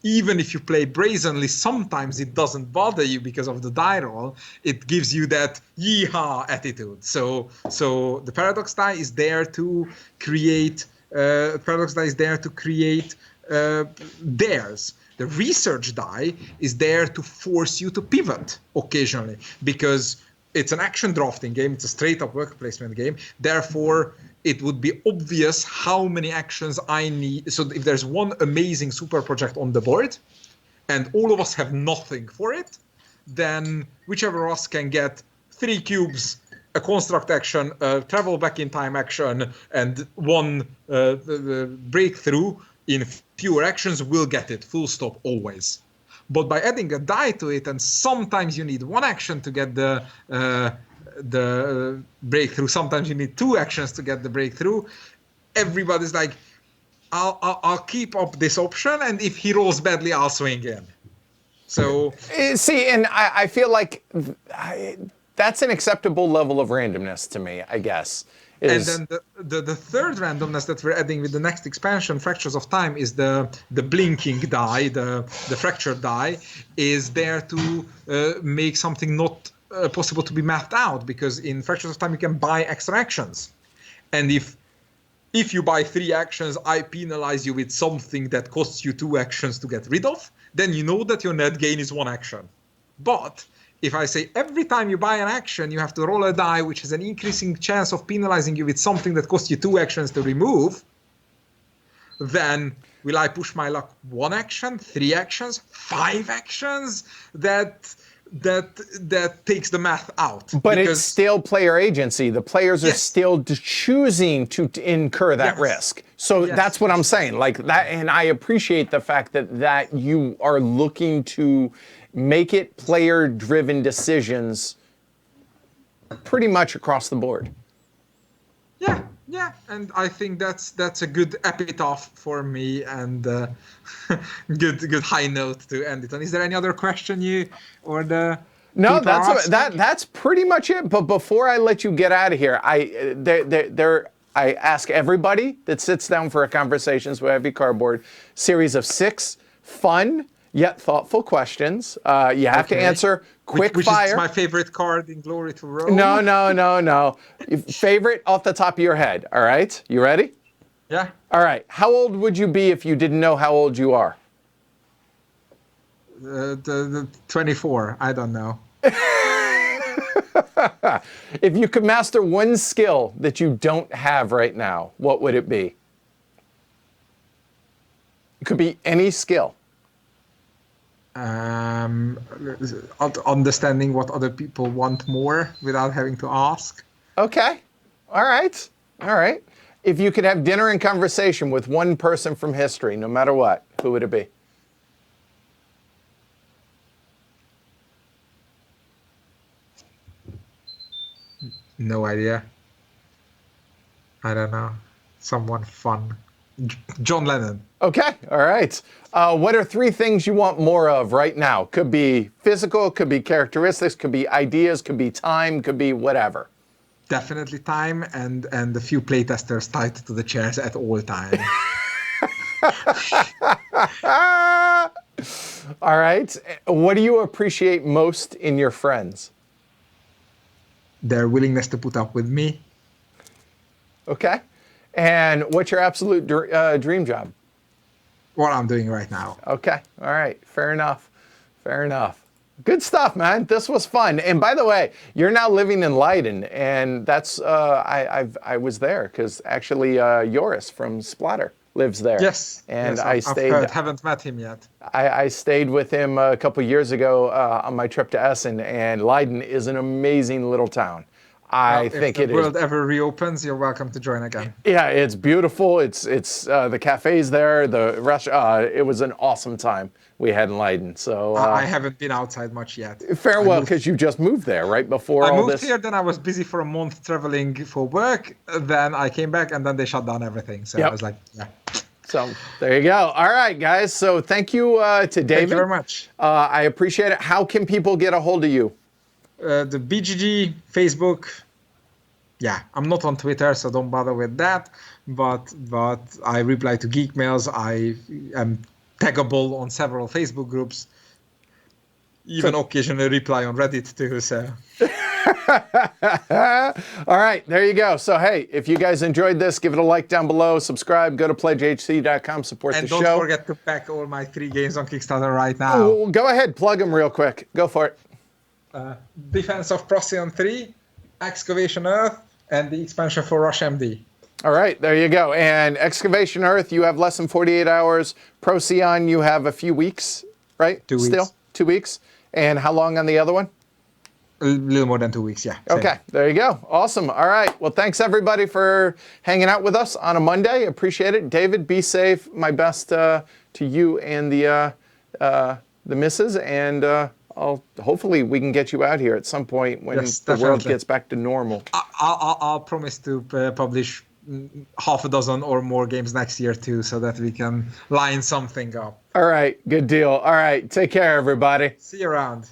even if you play brazenly, sometimes it doesn't bother you because of the die roll. It gives you that yeehaw attitude. So the paradox die is there to create dares. The research die is there to force you to pivot occasionally, because it's an action drafting game. It's a straight up worker placement game. Therefore, it would be obvious how many actions I need. So if there's one amazing super project on the board and all of us have nothing for it, then whichever of us can get 3 cubes, a construct action, a travel back in time action, and 1 breakthrough in fewer actions will get it, full stop, always. But by adding a die to it, and sometimes you need 1 action to get the breakthrough, sometimes you need 2 actions to get the breakthrough, everybody's like, I'll keep up this option, and if he rolls badly, I'll swing in. So See, and I feel like that's an acceptable level of randomness to me, I guess. And then the third randomness that we're adding with the next expansion, Fractures of Time, is the blinking die, the fracture die, is there to make something not possible to be mapped out, because in Fractures of Time you can buy extra actions. And if you buy 3 actions, I penalize you with something that costs you 2 actions to get rid of, then you know that your net gain is 1 action. But if I say every time you buy an action, you have to roll a die which has an increasing chance of penalizing you with something that costs you 2 actions to remove, then will I push my luck 1 action, 3 actions, 5 actions? That takes the math out. But it's still player agency. The players are Yes. still choosing to incur that Yes. risk. So Yes. that's what I'm saying. Like that, and I appreciate the fact that you are looking to make it player-driven decisions pretty much across the board. Yeah, and I think that's a good epitaph for me, and good high note to end it on. Is there any other question No, people are asking? that's pretty much it. But before I let you get out of here, I ask everybody that sits down for a Conversations with Heavy Cardboard series of 6 fun yet thoughtful questions. You have to answer quick which fire. is my favorite card in Glory to Rome. No. Favorite off the top of your head. All right, you ready? Yeah. All right. How old would you be if you didn't know how old you are? The 24. I don't know. If you could master one skill that you don't have right now, what would it be? It could be any skill. Understanding what other people want more without having to ask. Okay. All right. If you could have dinner and conversation with one person from history, no matter what, who would it be? No idea. I don't know. Someone fun. John Lennon. Okay. All right. What are 3 things you want more of right now? Could be physical, could be characteristics, could be ideas, could be time, could be whatever. Definitely time, and a few playtesters tied to the chairs at all times. All right. What do you appreciate most in your friends? Their willingness to put up with me. Okay. And what's your absolute dream job? What I'm doing right now. Okay. All right. Fair enough. Fair enough. Good stuff, man. This was fun. And by the way, you're now living in Leiden, and that's I was there because actually Joris from Splatter lives there. Yes. And yes, I I've stayed. heard, haven't met him yet. I stayed with him a couple years ago on my trip to Essen, and Leiden is an amazing little town. I think it is. If the world ever reopens, you're welcome to join again. Yeah, it's beautiful. It's the cafes there, the restaurant. It was an awesome time we had in Leiden. So I haven't been outside much yet. Farewell, because you just moved there, right before I all moved this. here, then I was busy for a month traveling for work. Then I came back, and then they shut down everything. So Yep. I was like, yeah. So there you go. All right, guys. So thank you to David. Thank you very much. I appreciate it. How can people get a hold of you? The BGG, Facebook. Yeah, I'm not on Twitter, so don't bother with that. But I reply to geek mails. I am taggable on several Facebook groups. Even occasionally reply on Reddit too. So. All right, there you go. So hey, if you guys enjoyed this, give it a like down below, subscribe, go to pledgehc.com, support the show. And don't forget to back all my 3 games on Kickstarter right now. Oh, go ahead, plug them real quick. Go for it. Defense of Procyon 3, Excavation Earth, and the expansion for Rush MD. All right, there you go. And Excavation Earth, you have less than 48 hours. Procyon, you have a few weeks, right? 2 weeks. Still 2 weeks. And how long on the other one? A little more than 2 weeks, yeah. Same. Okay, there you go. Awesome. All right. Well, thanks everybody for hanging out with us on a Monday. Appreciate it. David, be safe. My best to you and the missus. And hopefully we can get you out here at some point when the world gets back to normal. I'll promise to publish half a dozen or more games next year too, so that we can line something up. All right. Good deal. All right. Take care, everybody. See you around.